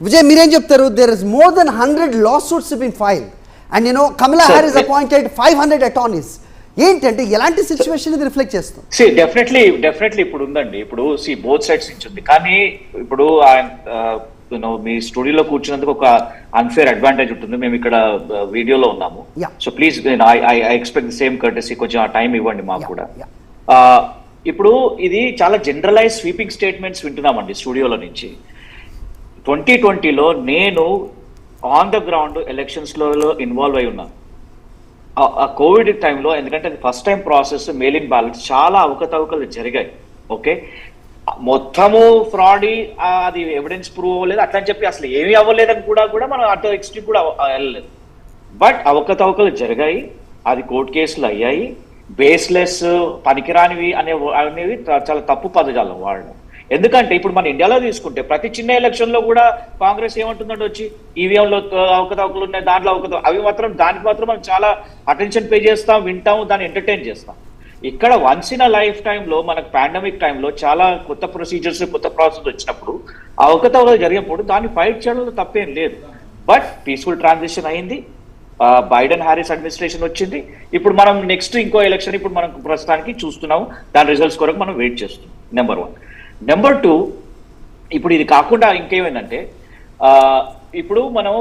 విజయ్ మీరేం చెప్తారు? There is more than 100 lawsuits have been filed and Kamala Harris appointed 500 attorneys. ఏంటంటే ఎలాంటి సిచ్యువేషన్ ఇది రిఫ్లెక్ట్ చేస్తుంది? డెఫినెట్లీ ఇప్పుడు ఉందండి. ఇప్పుడు బోత్ సైడ్స్ నుంచి ఉంది. కానీ ఇప్పుడు మీ స్టూడియోలో కూర్చున్నందుకు ఒక అన్ఫేర్ అడ్వాంటేజ్ ఉంటుంది. మేము ఇక్కడ వీడియోలో ఉన్నాము. So please I expect the same courtesy, కొంచెం ఆ టైం ఇవ్వండి మాకు కూడా. ఇప్పుడు ఇది చాలా జనరలైజ్ స్వీపింగ్ స్టేట్మెంట్స్ వింటున్నామండి స్టూడియోలో నుంచి. 2020లో నేను ఆన్ ద గ్రౌండ్ ఎలక్షన్స్ లో ఇన్వాల్వ్ అయి ఉన్నాను. ఆ కోవిడ్ టైంలో, ఎందుకంటే అది first time process, mail in ballots చాలా అవకతవకలు జరిగాయి. ఓకే, మొత్తము ఫ్రాడ్, అది ఎవిడెన్స్ ప్రూవ్ అవ్వలేదు అట్లా అని చెప్పి అసలు ఏమీ అవ్వలేదని కూడా మనం అటు ఎక్స్ట్రీమ్ కూడా వెళ్ళలేదు. బట్ అవకతవకలు జరిగాయి, అది కోర్టు కేసులు అయ్యాయి. బేస్లెస్, పనికిరానివి అనేవి చాలా తప్పు పదజాలం వాడడం. ఎందుకంటే ఇప్పుడు మన ఇండియాలో తీసుకుంటే ప్రతి చిన్న ఎలక్షన్ లో కూడా కాంగ్రెస్ ఏమంటుందంటే వచ్చి ఈవీఎంలో అవకతవకలు ఉన్నాయి, దాంట్లో దానికి మాత్రం మనం చాలా అటెన్షన్ పే చేస్తాం, వింటాం, దాన్ని ఎంటర్టైన్ చేస్తాం. ఇక్కడ వన్స్ ఇన్ అ లైఫ్ టైంలో మనకు పాండమిక్ టైంలో చాలా కొత్త ప్రొసీజర్స్, కొత్త ప్రాసెస్ వచ్చినప్పుడు అవకతవకలు జరిగినప్పుడు దాన్ని ఫైట్ చేయడంలో తప్పేం లేదు. బట్ పీస్ఫుల్ ట్రాన్సిషన్ అయింది, బైడెన్ హ్యారిస్ అడ్మినిస్ట్రేషన్ వచ్చింది. ఇప్పుడు మనం నెక్స్ట్ ఇంకో ఎలక్షన్ ఇప్పుడు మనం ప్రస్తుతానికి చూస్తున్నాము, దాని రిజల్ట్స్ కొరకు మనం వెయిట్ చేస్తున్నాం. నెంబర్ 1. నెంబర్ 2, ఇప్పుడు ఇది కాకుండా ఇంకేమైందంటే ఇప్పుడు మనం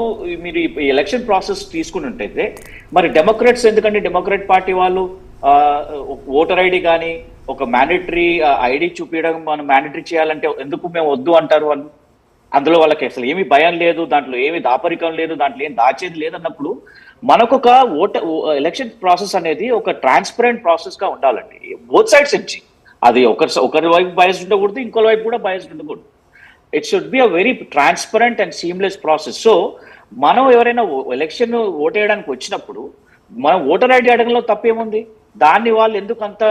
మీరు ఈ ఎలక్షన్ ప్రాసెస్ తీసుకున్నట్టయితే మరి డెమోక్రాట్స్, ఎందుకంటే డెమోక్రాట్ పార్టీ వాళ్ళు ఓటర్ ఐడి కానీ ఒక మ్యాండేటరీ ఐడి చూపించడం మనం మ్యాండేటరీ చేయాలంటే ఎందుకు మేము వద్దు అంటారు వాళ్ళు? అందులో వాళ్ళకి అసలు ఏమి భయం లేదు, దాంట్లో ఏమి దాపరికం లేదు, దాంట్లో ఏం దాచేది లేదన్నప్పుడు మనకొక ఎలక్షన్ ప్రాసెస్ అనేది ఒక ట్రాన్స్పరెంట్ ప్రాసెస్ గా ఉండాలండి బోత్ సైడ్స్ నుంచి. అది ఒకరి వైపు బయస్ ఉండకూడదు, ఇంకోరి వైపు కూడా బయస్ ఉండకూడదు. It should be a very transparent and seamless process. So మనం ఎవరైనా ఎలక్షన్ ఓటేయడానికి వచ్చినప్పుడు మనం ఓటర్ ఐడి అడగడంలో తప్పేముంది? దాన్ని వాళ్ళు ఎందుకు అంత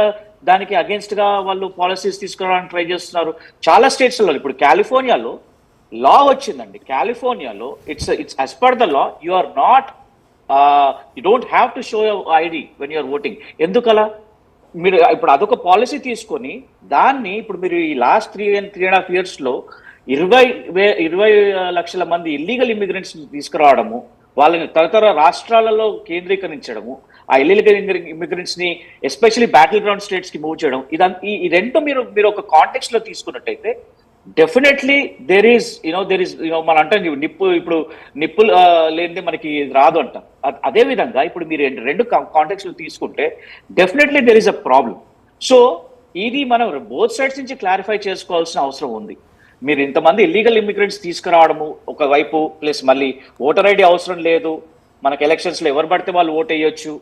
దానికి అగేన్స్ట్ గా వాళ్ళు పాలసీస్ తీసుకురావడానికి ట్రై చేస్తున్నారు? చాలా స్టేట్స్ లో, ఇప్పుడు కాలిఫోర్నియాలో లా వచ్చిందండి. కాలిఫోర్నియాలో it's as per the law you are not, you don't have to show your ID when you're voting. ఎందుకలా? మీరు ఇప్పుడు అదొక పాలసీ తీసుకొని దాన్ని ఇప్పుడు మీరు ఈ లాస్ట్ 3.5 years లో 20 లక్షల మంది ఇల్లీగల్ ఇమిగ్రెంట్స్ తీసుకురావడము, వాళ్ళని తదితర రాష్ట్రాలలో కేంద్రీకరించడము, ఆ ఇల్లీగల్ ఇమిగ్రెంట్స్ ని ఎస్పెషల్లీ బ్యాటిల్ గ్రౌండ్ స్టేట్స్ కి మూవ్ చేయడం, ఈ రెండు మీరు ఒక కాంటెక్స్ట్ లో తీసుకున్నట్టయితే డెఫినెట్లీ దెర్ ఈస్ మనం అంటాం ఇప్పుడు నిప్పులు లేనిదే మనకి రాదు అంటాం. అదే విధంగా ఇప్పుడు మీరు రెండు కాంటెక్స్ట్ లో తీసుకుంటే definitely there is a problem. So ఇది మనం బోత్ సైడ్స్ నుంచి క్లారిఫై చేసుకోవాల్సిన అవసరం ఉంది. మీరు ఇంతమంది ఇల్లీగల్ ఇమిగ్రెంట్స్ తీసుకురావడము ఒకవైపు, ప్లస్ మళ్ళీ ఓటర్ ఐడి అవసరం లేదు, మనకి ఎలక్షన్స్ లో ఎవరు పడితే వాళ్ళు ఓట్ వేయొచ్చు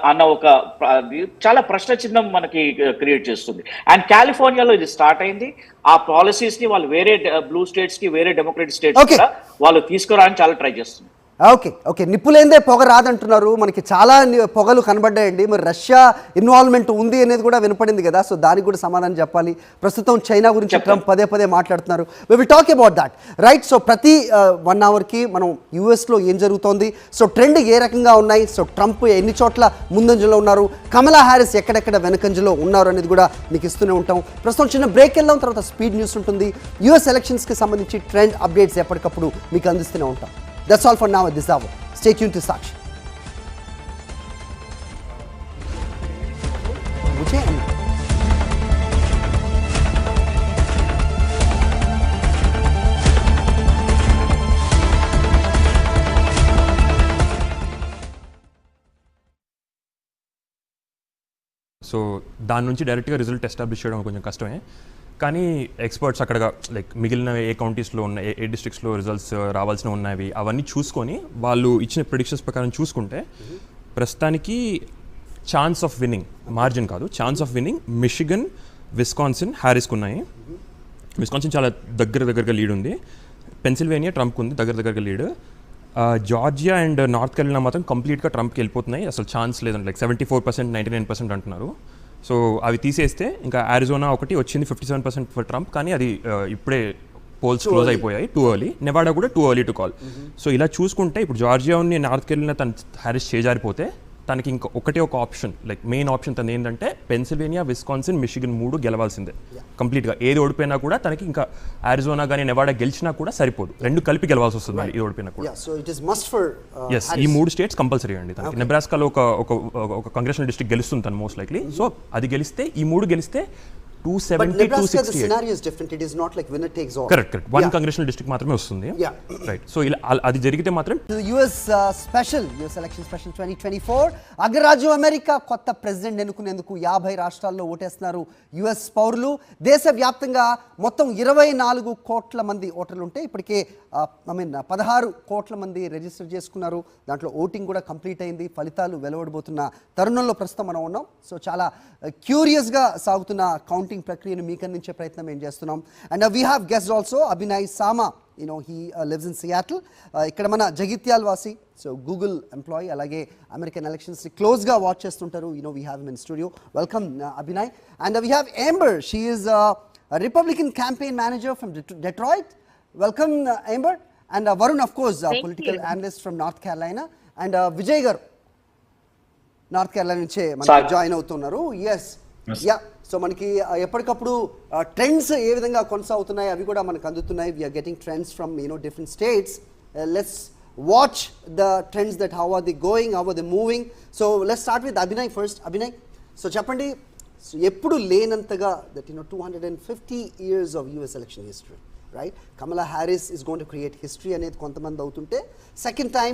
అన్న ఒక చాలా ప్రశ్న చిహ్నం మనకి క్రియేట్ చేస్తుంది. అండ్ కాలిఫోర్నియాలో ఇది స్టార్ట్ అయింది. ఆ పాలసీస్ ని వాళ్ళు వేరే బ్లూ స్టేట్స్ కి, వేరే డెమోక్రటిక్ స్టేట్స్ కూడా వాళ్ళు తీసుకురావడానికి చాలా ట్రై చేస్తున్నారు. ఓకే నిప్పులేందే పొగ రాదంటున్నారు. మనకి చాలా పొగలు కనబడ్డాయండి. మరి రష్యా ఇన్వాల్వ్మెంట్ ఉంది అనేది కూడా వినపడింది కదా, సో దానికి కూడా సమాధానం చెప్పాలి. ప్రస్తుతం చైనా గురించి ట్రంప్ పదే మాట్లాడుతున్నారు. We will talk about that, right? So ప్రతి 1 hourకి మనం యూఎస్లో ఏం జరుగుతోంది, సో ట్రెండ్ ఏ రకంగా ఉన్నాయి, సో ట్రంప్ ఎన్ని చోట్ల ముందంజలో ఉన్నారు, కమలా హ్యారిస్ ఎక్కడెక్కడ వెనకంజలో ఉన్నారు అనేది కూడా మీకు ఇస్తూనే ఉంటాం. ప్రస్తుతం చిన్న బ్రేక్ వెళ్ళాం, తర్వాత స్పీడ్ న్యూస్ ఉంటుంది. యూఎస్ ఎలక్షన్స్కి సంబంధించి ట్రెండ్ అప్డేట్స్ ఎప్పటికప్పుడు మీకు అందిస్తూనే ఉంటాం. That's all for now at this hour. Stay tuned to Sakshi. So దాని నుంచి డైరెక్ట్గా రిజల్ట్ ఎస్టాబ్లిష్ చేయడం కొంచెం కష్టమే. కానీ ఎక్స్పర్ట్స్ అక్కడ లైక్ మిగిలిన ఏ కౌంటీస్లో ఉన్న ఏ డిస్ట్రిక్ట్స్లో రిజల్ట్స్ రావాల్సిన ఉన్నవి అవన్నీ చూసుకొని వాళ్ళు ఇచ్చిన ప్రిడిక్షన్స్ ప్రకారం చూసుకుంటే ప్రస్తుతానికి ఛాన్స్ ఆఫ్ విన్నింగ్, మార్జిన్ కాదు, chance of winning Michigan, Wisconsin హ్యారిస్కి ఉన్నాయి. విస్కాన్సిన్ చాలా దగ్గరగా లీడ్ ఉంది. పెన్సిల్వేనియా ట్రంప్కి ఉంది దగ్గరగా lead. Georgia and north Carolina మాత్రం కంప్లీట్గా ట్రంప్కి వెళ్ళిపోతున్నాయి, అసలు ఛాన్స్ లేదండి. లైక్ 74%, 99% అంటున్నారు. సో అవి తీసేస్తే ఇంకా అరిజోనా ఒకటి వచ్చింది 57% ఫర్ ట్రంప్, కానీ అది ఇప్పుడే పోల్స్ క్లోజ్ అయిపోయాయి, టూ ఎర్లీ. నెవాడా కూడా too early to call. So ఇలా చూసుకుంటే ఇప్పుడు జార్జియా నార్త్ కెరోలినా తన హ్యారిస్ చేజారిపోతే తనకి ఇంకా ఒకటే ఒక ఆప్షన్, లైక్ మెయిన్ ఆప్షన్ తను ఏంటంటే పెన్సిల్వేనియా, విస్కాన్సిన్, మిషిగన్ 3 గెలవాల్సిందే కంప్లీట్గా. ఏది ఓడిపోయినా కూడా తనకి ఇంకా ఆరిజోనా కానీ నెవాడా గెలిచినా కూడా సరిపోదు, 2 కలిపి గెలవాల్సి వస్తుంది మళ్ళీ ఇది ఓడిపోయినా కూడా. So it is must for ఈ 3 స్టేట్స్ కంపల్సరీ అండి తనకి. నెబ్రాస్కాలో ఒక కాంగ్రెషనల్ డిస్ట్రిక్ట్ గెలుస్తుంది తను మోస్ట్ లైక్లీ. సో అది గెలిస్తే, ఈ 3 గెలిస్తే 270, 268. scenario is different. It is not like winner takes all. Correct. One congressional district మాత్రమే వస్తుంది. Right. So అది జరిగితే మాత్రం US election special 2024 అగ్రరాజ్యం అమెరికా కొత్త ప్రెసిడెంట్ ఎన్నుకునేందుకు 50 రాష్ట్రాల్లో ఓటేస్తున్నారు US పౌరులు. దేశవ్యాప్తంగా మొత్తం 24 కోట్ల మంది ఓటర్లు ఉంటే ఇప్పటికే 16 కోట్ల మంది రిజిస్టర్ చేసుకున్నారు. దాంట్లో ఓటింగ్ కూడా కంప్లీట్ అయింది. ఫలితాలు వెలువడబోతున్న తరుణంలో ప్రస్తుతం మనం ఉన్నాం. సో చాలా క్యూరియస్గా సాగుతున్న కౌంటింగ్ ప్రక్రియను మీకు అందించే ప్రయత్నం ఏం చేస్తున్నాం. And we have guest also Abhinay Sama. He lives in Seattle. ఇక్కడ మన జగిత్యాల్ వాసి, సో గూగుల్ ఎంప్లాయీ, అలాగే అమెరికన్ ఎలక్షన్స్ క్లోజ్గా వాచ్ చేస్తుంటారు. We have in studio. Welcome Abhinay. And we have Amber. She is Republican campaign manager from Detroit. Welcome Amber. And Varun, of course, political analyst from North Carolina. And Vijay గారు North Kerala నుంచే మనకి join అవుతున్నారు. Yeah, so మనకి ఎప్పటికప్పుడు trends ఏ విధంగా కొనసాగుతున్నాయి అవి కూడా మనకు అందుతున్నాయి. We are getting trends from different states. Let's watch the trends that how are they going, how are they moving. So let's start with Abhinay first. Abhinay, so చెప్పండి, సో ఎప్పుడు లేనంతగా that 250 years of US election history, right? Kamala Harris is going to create history అనేది కొంతమంది అవుతుంటే, second time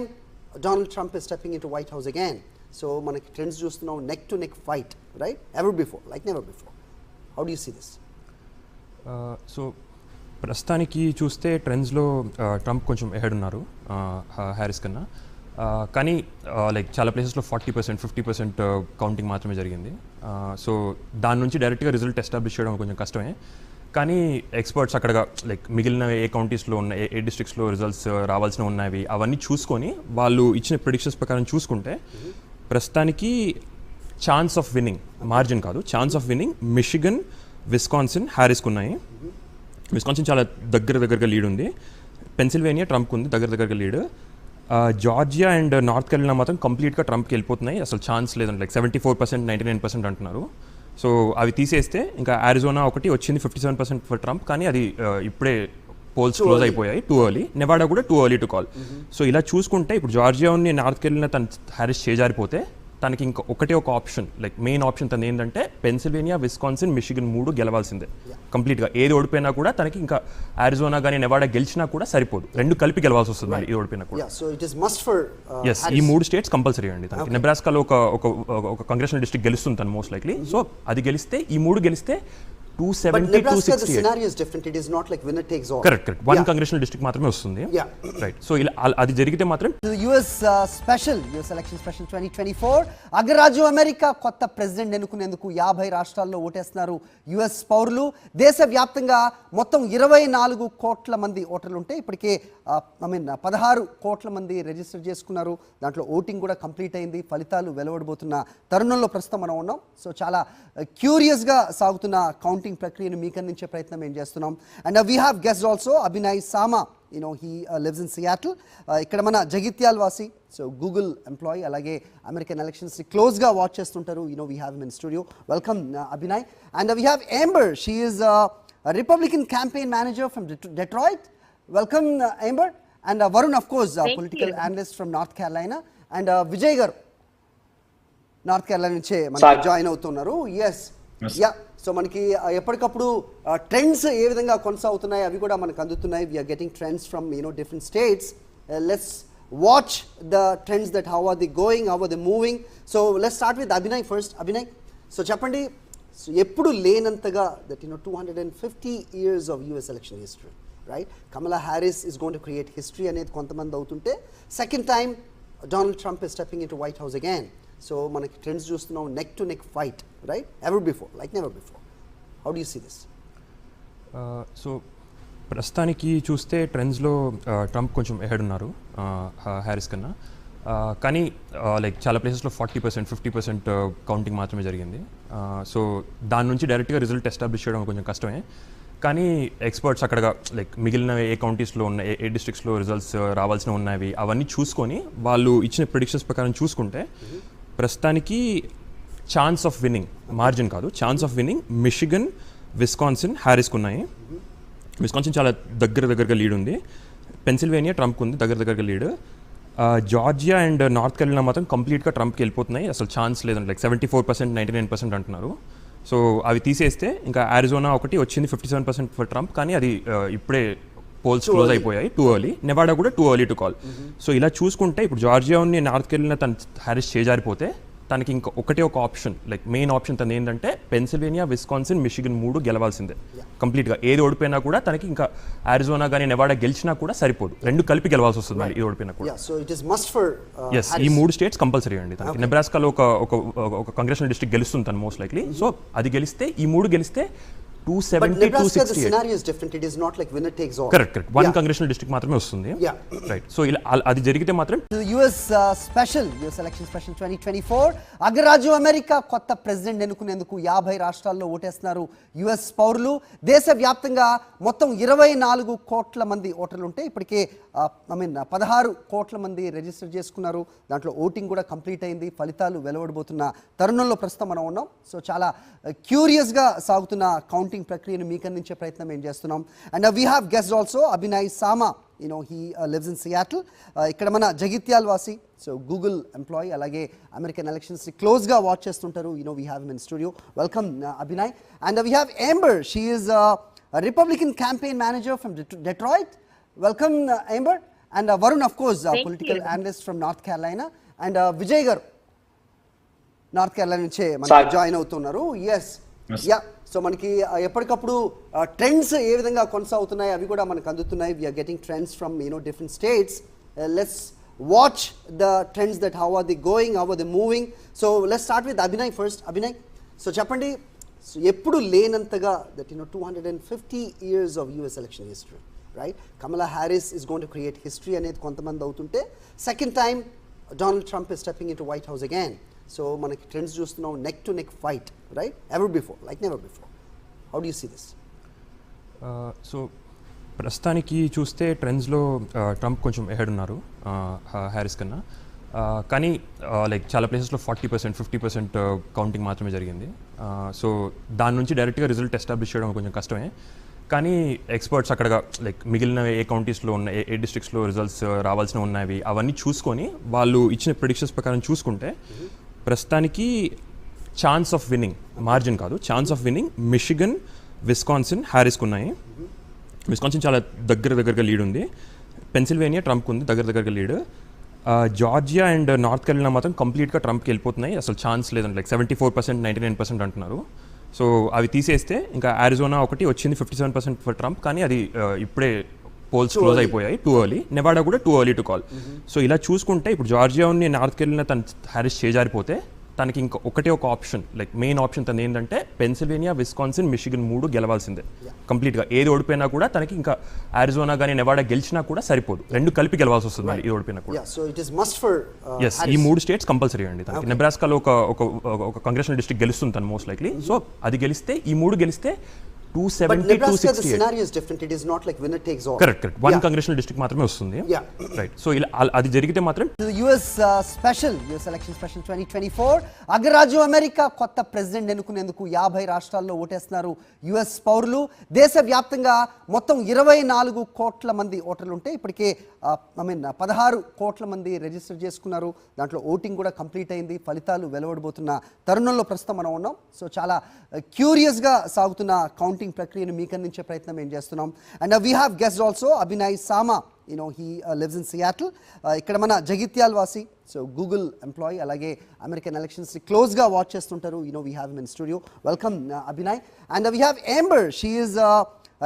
Donald Trump is stepping into White House again. So మనకి trends చూస్తున్నాం, neck to neck fight, right? Ever before, like never before. How do you see this? So ప్రస్తుతానికి చూస్తే ట్రెండ్స్లో Trump కొంచెం ahead ఉన్నారు హ్యారిస్ కన్నా. కానీ like చాలా ప్లేసెస్లో 40%, 50% కౌంటింగ్ మాత్రమే జరిగింది. సో దాని నుంచి డైరెక్ట్గా రిజల్ట్ ఎస్టాబ్లిష్ చేయడం కొంచెం కష్టమే. కానీ ఎక్స్పర్ట్స్ అక్కడ లైక్ మిగిలిన ఏ కౌంటీస్లో ఉన్న ఏ డిస్ట్రిక్ట్స్లో రిజల్ట్స్ రావాల్సిన ఉన్నవి అవన్నీ చూసుకొని వాళ్ళు ఇచ్చిన ప్రిడిక్షన్స్ ప్రకారం చూసుకుంటే ప్రస్తుతానికి ఛాన్స్ ఆఫ్ విన్నింగ్, మార్జిన్ కాదు, chance of winning Michigan, Wisconsin హ్యారిస్కి ఉన్నాయి. విస్కాన్సిన్ చాలా దగ్గరగా లీడ్ ఉంది. పెన్సిల్వేనియా ట్రంప్కి ఉంది దగ్గరగా లీడ్. జార్జియా అండ్ నార్త్ కెరళైనా మాత్రం కంప్లీట్గా ట్రంప్కి వెళ్ళిపోతున్నాయి, అసలు ఛాన్స్ లేదండి. లైక్ 74%, 99% అంటున్నారు. సో అవి తీసేస్తే ఇంకా ఆరిజోనా ఒకటి వచ్చింది 57% ఫర్ ట్రంప్, కానీ అది ఇప్పుడే పోల్స్ క్లోజ్ అయిపోయాయి, టూ ఎర్లీ. నెవాడా కూడా too early to call. So ఇలా చూసుకుంటే ఇప్పుడు జార్జియాని నార్త్ కెరళైనా తను హ్యారిస్ చేజారిపోతే తనకి ఇంకా ఒకటే ఒక ఆప్షన్, లైక్ మెయిన్ ఆప్షన్ తను ఏంటంటే పెన్సిల్వేనియా, విస్కాన్సిన్, మిషిగన్ 3 గెలవాల్సిందే కంప్లీట్గా. ఏది ఓడిపోయినా కూడా తనకి ఇంకా ఆరిజోనా కానీ నెవాడా గెలిచినా కూడా సరిపోదు, 2 కలిపి గెలవాల్సి వస్తుంది మళ్ళీ ఇది ఓడిపోయినా కూడా. ఈ 3 స్టేట్స్ కంపల్సరీ అండి తనకి. నెబ్రాస్కాలో ఒక కాంగ్రెషనల్ డిస్ట్రిక్ట్ గెలుస్తుంది తను మోస్ట్ లైక్లీ. సో అది గెలిస్తే, ఈ 3 గెలిస్తే 270, 268. scenario is different. It is not like winner takes all. Correct. One congressional district మాత్రమే వస్తుంది. Right. So అది జరిగితే మాత్రం US election special 2024 అగ్రరాజ్యం అమెరికా కొత్త ప్రెసిడెంట్ ఎన్నుకునేందుకు 50 రాష్ట్రాల్లో ఓటేస్తున్నారు US పౌరులు. దేశవ్యాప్తంగా మొత్తం 24 కోట్ల మంది ఓటర్లు ఉంటే ఇప్పటికే 16 కోట్ల మంది రిజిస్టర్ చేసుకున్నారు. దాంట్లో ఓటింగ్ కూడా కంప్లీట్ అయింది. ఫలితాలు వెలువడబోతున్న తరుణంలో ప్రస్తుతం మనం ఉన్నాం. సో చాలా క్యూరియస్గా సాగుతున్న కౌంటింగ్ ప్రక్రియను మీకు అందించే ప్రయత్నం ఏం చేస్తున్నాం. And we have guest also Abhinay Sama. He lives in Seattle. ఇక్కడ మన జగిత్యాల్ వాసి, సో గూగుల్ ఎంప్లాయీ, అలాగే అమెరికన్ ఎలక్షన్స్ క్లోజ్గా వాచ్ చేస్తుంటారు. We have in studio. Welcome Abhinay. And we have Amber. She is Republican campaign manager from Detroit. Welcome Amber. And Varun, of course, political analyst from North Carolina. And Vijay గారు North Kerala నుంచే మనకి join అవుతున్నారు. Yeah, so మనకి ఎప్పటికప్పుడు trends ఏ విధంగా కొనసాగుతున్నాయి అవి కూడా మనకు అందుతున్నాయి. We are getting trends from different states. Let's watch the trends that how are they going, how are they moving. So let's start with Abhinay first. Abhinay, so చెప్పండి, సో ఎప్పుడు లేనంతగా that 250 years of US election history, right? Kamala Harris is going to create history అనేది కొంతమంది అవుతుంటే, second time Donald Trump is stepping into White House again. So మనకి trends చూస్తున్నాం, neck to neck fight, right? Ever before, like never before. How do you see this? So ప్రస్తుతానికి చూస్తే ట్రెండ్స్లో Trump కొంచెం ahead ఉన్నారు హ్యారిస్ కన్నా. కానీ like చాలా ప్లేసెస్లో 40%, 50% కౌంటింగ్ మాత్రమే జరిగింది. సో దాని నుంచి డైరెక్ట్గా రిజల్ట్ ఎస్టాబ్లిష్ చేయడం కొంచెం కష్టమే. కానీ ఎక్స్పర్ట్స్ అక్కడ లైక్ మిగిలిన ఏ కౌంటీస్లో ఉన్న ఏ డిస్ట్రిక్ట్స్లో రిజల్ట్స్ రావాల్సిన ఉన్నవి అవన్నీ చూసుకొని వాళ్ళు ఇచ్చిన ప్రిడిక్షన్స్ ప్రకారం చూసుకుంటే ప్రస్తుతానికి ఛాన్స్ ఆఫ్ విన్నింగ్, మార్జిన్ కాదు, chance of winning Michigan, Wisconsin, హ్యారిస్కి ఉన్నాయి. విస్కాన్సిన్ చాలా దగ్గరగా లీడ్ ఉంది. పెన్సిల్వేనియా ట్రంప్కి ఉంది దగ్గరగా lead. Georgia and north Carolina మాత్రం కంప్లీట్గా ట్రంప్కి వెళ్ళిపోతున్నాయి, అసలు ఛాన్స్ లేదండి. లైక్ 74%, 99% అంటున్నారు. సో అవి తీసేస్తే ఇంకా అరిజోనా ఒకటి వచ్చింది 57% ఫర్ ట్రంప్, కానీ అది ఇప్పుడే పోల్స్ క్లోజ్ అయిపోయాయి, టూ ఎర్లీ. నెవాడా కూడా too early to call. So ఇలా చూసుకుంటే ఇప్పుడు జార్జియా ఉన్న నార్త్ కెరోలినా తన హ్యారిస్ చేజారిపోతే తనకి ఇంకా ఒక ఆప్షన్, లైక్ మెయిన్ ఆప్షన్ తను ఏంటంటే పెన్సిల్వేనియా, విస్కాన్సిన్, మిషిగన్ 3 గెలవాల్సిందే కంప్లీట్గా. ఏది ఓడిపోయినా కూడా తనకి ఇంకా అరిజోనా కానీ నెవాడా గెలిచినా కూడా సరిపోదు, 2 కలిపి గెలవాల్సి వస్తుంది మరి ఇది ఓడిపోయినా కూడా. ఎస్, ఈ 3 స్టేట్స్ కంపల్సరీ అండి తనకి. నెబ్రాస్కాలో ఒక కాంగ్రెషనల్ డిస్ట్రిక్ట్ గెలుస్తుంది తను మోస్ట్ లైక్లీ. సో అది గెలిస్తే, ఈ 3 గెలిస్తే 270, 268. The scenario is different. It is not like winner takes all. Correct. One congressional district మాత్రమే వస్తుంది. Right. So అది జరిగితే మాత్రం US election special 2024 అగ్రరాజ్యం అమెరికా కొత్త ప్రెసిడెంట్ ఎన్నుకునేందుకు 50 రాష్ట్రాల్లో ఓటేస్తున్నారు US పౌరులు. దేశవ్యాప్తంగా మొత్తం 24 కోట్ల మంది ఓటర్లు ఉంటే ఇప్పటికే 16 కోట్ల మంది రిజిస్టర్ చేసుకున్నారు. దాంట్లో ఓటింగ్ కూడా కంప్లీట్ అయింది. ఫలితాలు వెలువడబోతున్న తరుణంలో ప్రస్తుతం మనం ఉన్నాం. సో చాలా క్యూరియస్గా సాగుతున్న కౌంటింగ్ ప్రక్రియను మీకు అందించే ప్రయత్నం మేము చేస్తున్నాం. And we have guest also Abhinay Sama. He lives in Seattle. ఇక్కడ మన జగిత్యాల్ వాసి, సో గూగుల్ ఎంప్లాయీ, అలాగే అమెరికన్ ఎలక్షన్స్ క్లోజ్గా వాచ్ చేస్తుంటారు. We have him in studio. Welcome Abhinay. And we have Amber. She is Republican campaign manager from Detroit. Welcome Amber. And Varun, of course, political analyst from North Carolina. And Vijay గారు North Kerala నుంచే మనకి join అవుతున్నారు. Yes, yeah. So మనకి ఎప్పటికప్పుడు trends ఏ విధంగా కొనసాగుతున్నాయి అవి కూడా మనకు అందుతున్నాయి. We are getting trends from different states. Let's watch the trends that how are they going, how are they moving. So let's start with Abhinay first. Abhinay, so చెప్పండి, సో ఎప్పుడు లేనంతగా that 250 years of US election history, right? Kamala Harris is going to create history అనేది కొంతమంది అవుతుంటే, second time Donald Trump is stepping into White House again. So మనకి trends చూస్తున్నాం, neck to neck fight, right? Ever before, like never before. How do you see this? So ప్రస్తుతానికి చూస్తే ట్రెండ్స్లో Trump కొంచెం ahead ఉన్నారు హ్యారిస్ కన్నా. కానీ like చాలా ప్లేసెస్లో 40%, 50% కౌంటింగ్ మాత్రమే జరిగింది. సో దాని నుంచి డైరెక్ట్గా రిజల్ట్ ఎస్టాబ్లిష్ చేయడం కొంచెం కష్టమే. కానీ ఎక్స్పర్ట్స్ అక్కడ లైక్ మిగిలిన ఏ కౌంటీస్లో ఉన్న ఏ డిస్ట్రిక్ట్స్లో రిజల్ట్స్ రావాల్సిన ఉన్నవి అవన్నీ చూసుకొని వాళ్ళు ఇచ్చిన ప్రిడిక్షన్స్ ప్రకారం చూసుకుంటే ప్రస్తుతానికి ఛాన్స్ ఆఫ్ విన్నింగ్, మార్జిన్ కాదు, chance of winning Michigan, Wisconsin, హ్యారిస్కి ఉన్నాయి. విస్కాన్సిన్ చాలా దగ్గరగా లీడ్ ఉంది. పెన్సిల్వేనియా ట్రంప్కి ఉంది దగ్గరగా lead. Georgia and north Carolina మాత్రం కంప్లీట్గా ట్రంప్కి వెళ్ళిపోతున్నాయి, అసలు ఛాన్స్ లేదండి. లైక్ 74%, 99% అంటున్నారు. సో అవి తీసేస్తే ఇంకా అరిజోనా ఒకటి వచ్చింది 57% ఫర్ ట్రంప్, కానీ అది ఇప్పుడే పోల్స్ క్లోజ్ అయిపోయాయి, టూ ఎర్లీ. నెవాడా కూడా too early to call. So ఇలా చూసుకుంటే ఇప్పుడు జార్జియా ఉన్న నార్త్ కెరోలినా తన హ్యారిస్ చేజారిపోతే తనకి ఇంకా ఒక ఆప్షన్, లైక్ మెయిన్ ఆప్షన్ తను ఏంటంటే పెన్సిల్వేనియా, విస్కాన్సిన్, మిషిగన్ 3 గెలవాల్సిందే కంప్లీట్గా. ఏది ఓడిపోయినా కూడా తనకి ఇంకా అరిజోనా కానీ నెవాడా గెలిచినా కూడా సరిపోదు, 2 కలిపి గెలవాల్సి వస్తుంది మరి ఇది ఓడిపోయినా కూడా. ఎస్, ఈ 3 స్టేట్స్ కంపల్సరీ అండి తనకి. నెబ్రాస్కాలో ఒక కాంగ్రెషనల్ డిస్ట్రిక్ట్ గెలుస్తుంది తను మోస్ట్ లైక్లీ. సో అది గెలిస్తే, ఈ 3 గెలిస్తే 270, 268. The scenario is different. It is not like winner takes all. Correct. One congressional district మాత్రమే వస్తుంది. Right. So అది జరిగితే మాత్రం US election special 2024 అగ్రరాజ్యం అమెరికా కొత్త ప్రెసిడెంట్ ఎన్నుకునేందుకు 50 రాష్ట్రాల్లో ఓటేస్తున్నారు US పౌరులు. దేశవ్యాప్తంగా మొత్తం 24 కోట్ల మంది ఓటర్లు ఉంటే ఇప్పటికే 16 కోట్ల మంది రిజిస్టర్ చేసుకున్నారు. దాంట్లో ఓటింగ్ కూడా కంప్లీట్ అయింది. ఫలితాలు వెలువడబోతున్న తరుణంలో ప్రస్తుతం మనం ఉన్నాం. సో చాలా క్యూరియస్గా సాగుతున్న కౌంటింగ్ ప్రక్రియను మీకు అందించే ప్రయత్నం మేము చేస్తున్నాం. And we have guest also Abhinay Sama. He lives in Seattle. ఇక్కడ మన జగిత్యాల్ వాసి, సో గూగుల్ ఎంప్లాయీ, అలాగే అమెరికన్ ఎలక్షన్స్ క్లోజ్గా వాచ్ చేస్తుంటారు. We have him in studio. Welcome Abhinay. And we have Amber. She is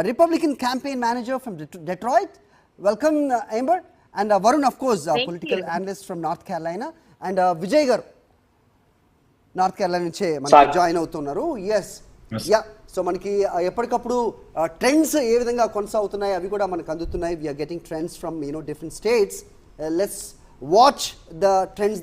Republican campaign manager from Detroit. Welcome Amber. And Varun, of course, political analyst from North Carolina. And Vijay గారు North Kerala నుంచే మనకి join అవుతున్నారు. Yes, yeah. So మనకి ఎప్పటికప్పుడు trends ఏ విధంగా కొనసాగుతున్నాయి అవి కూడా మనకు అందుతున్నాయి. We are getting trends from different states. Let's watch the trends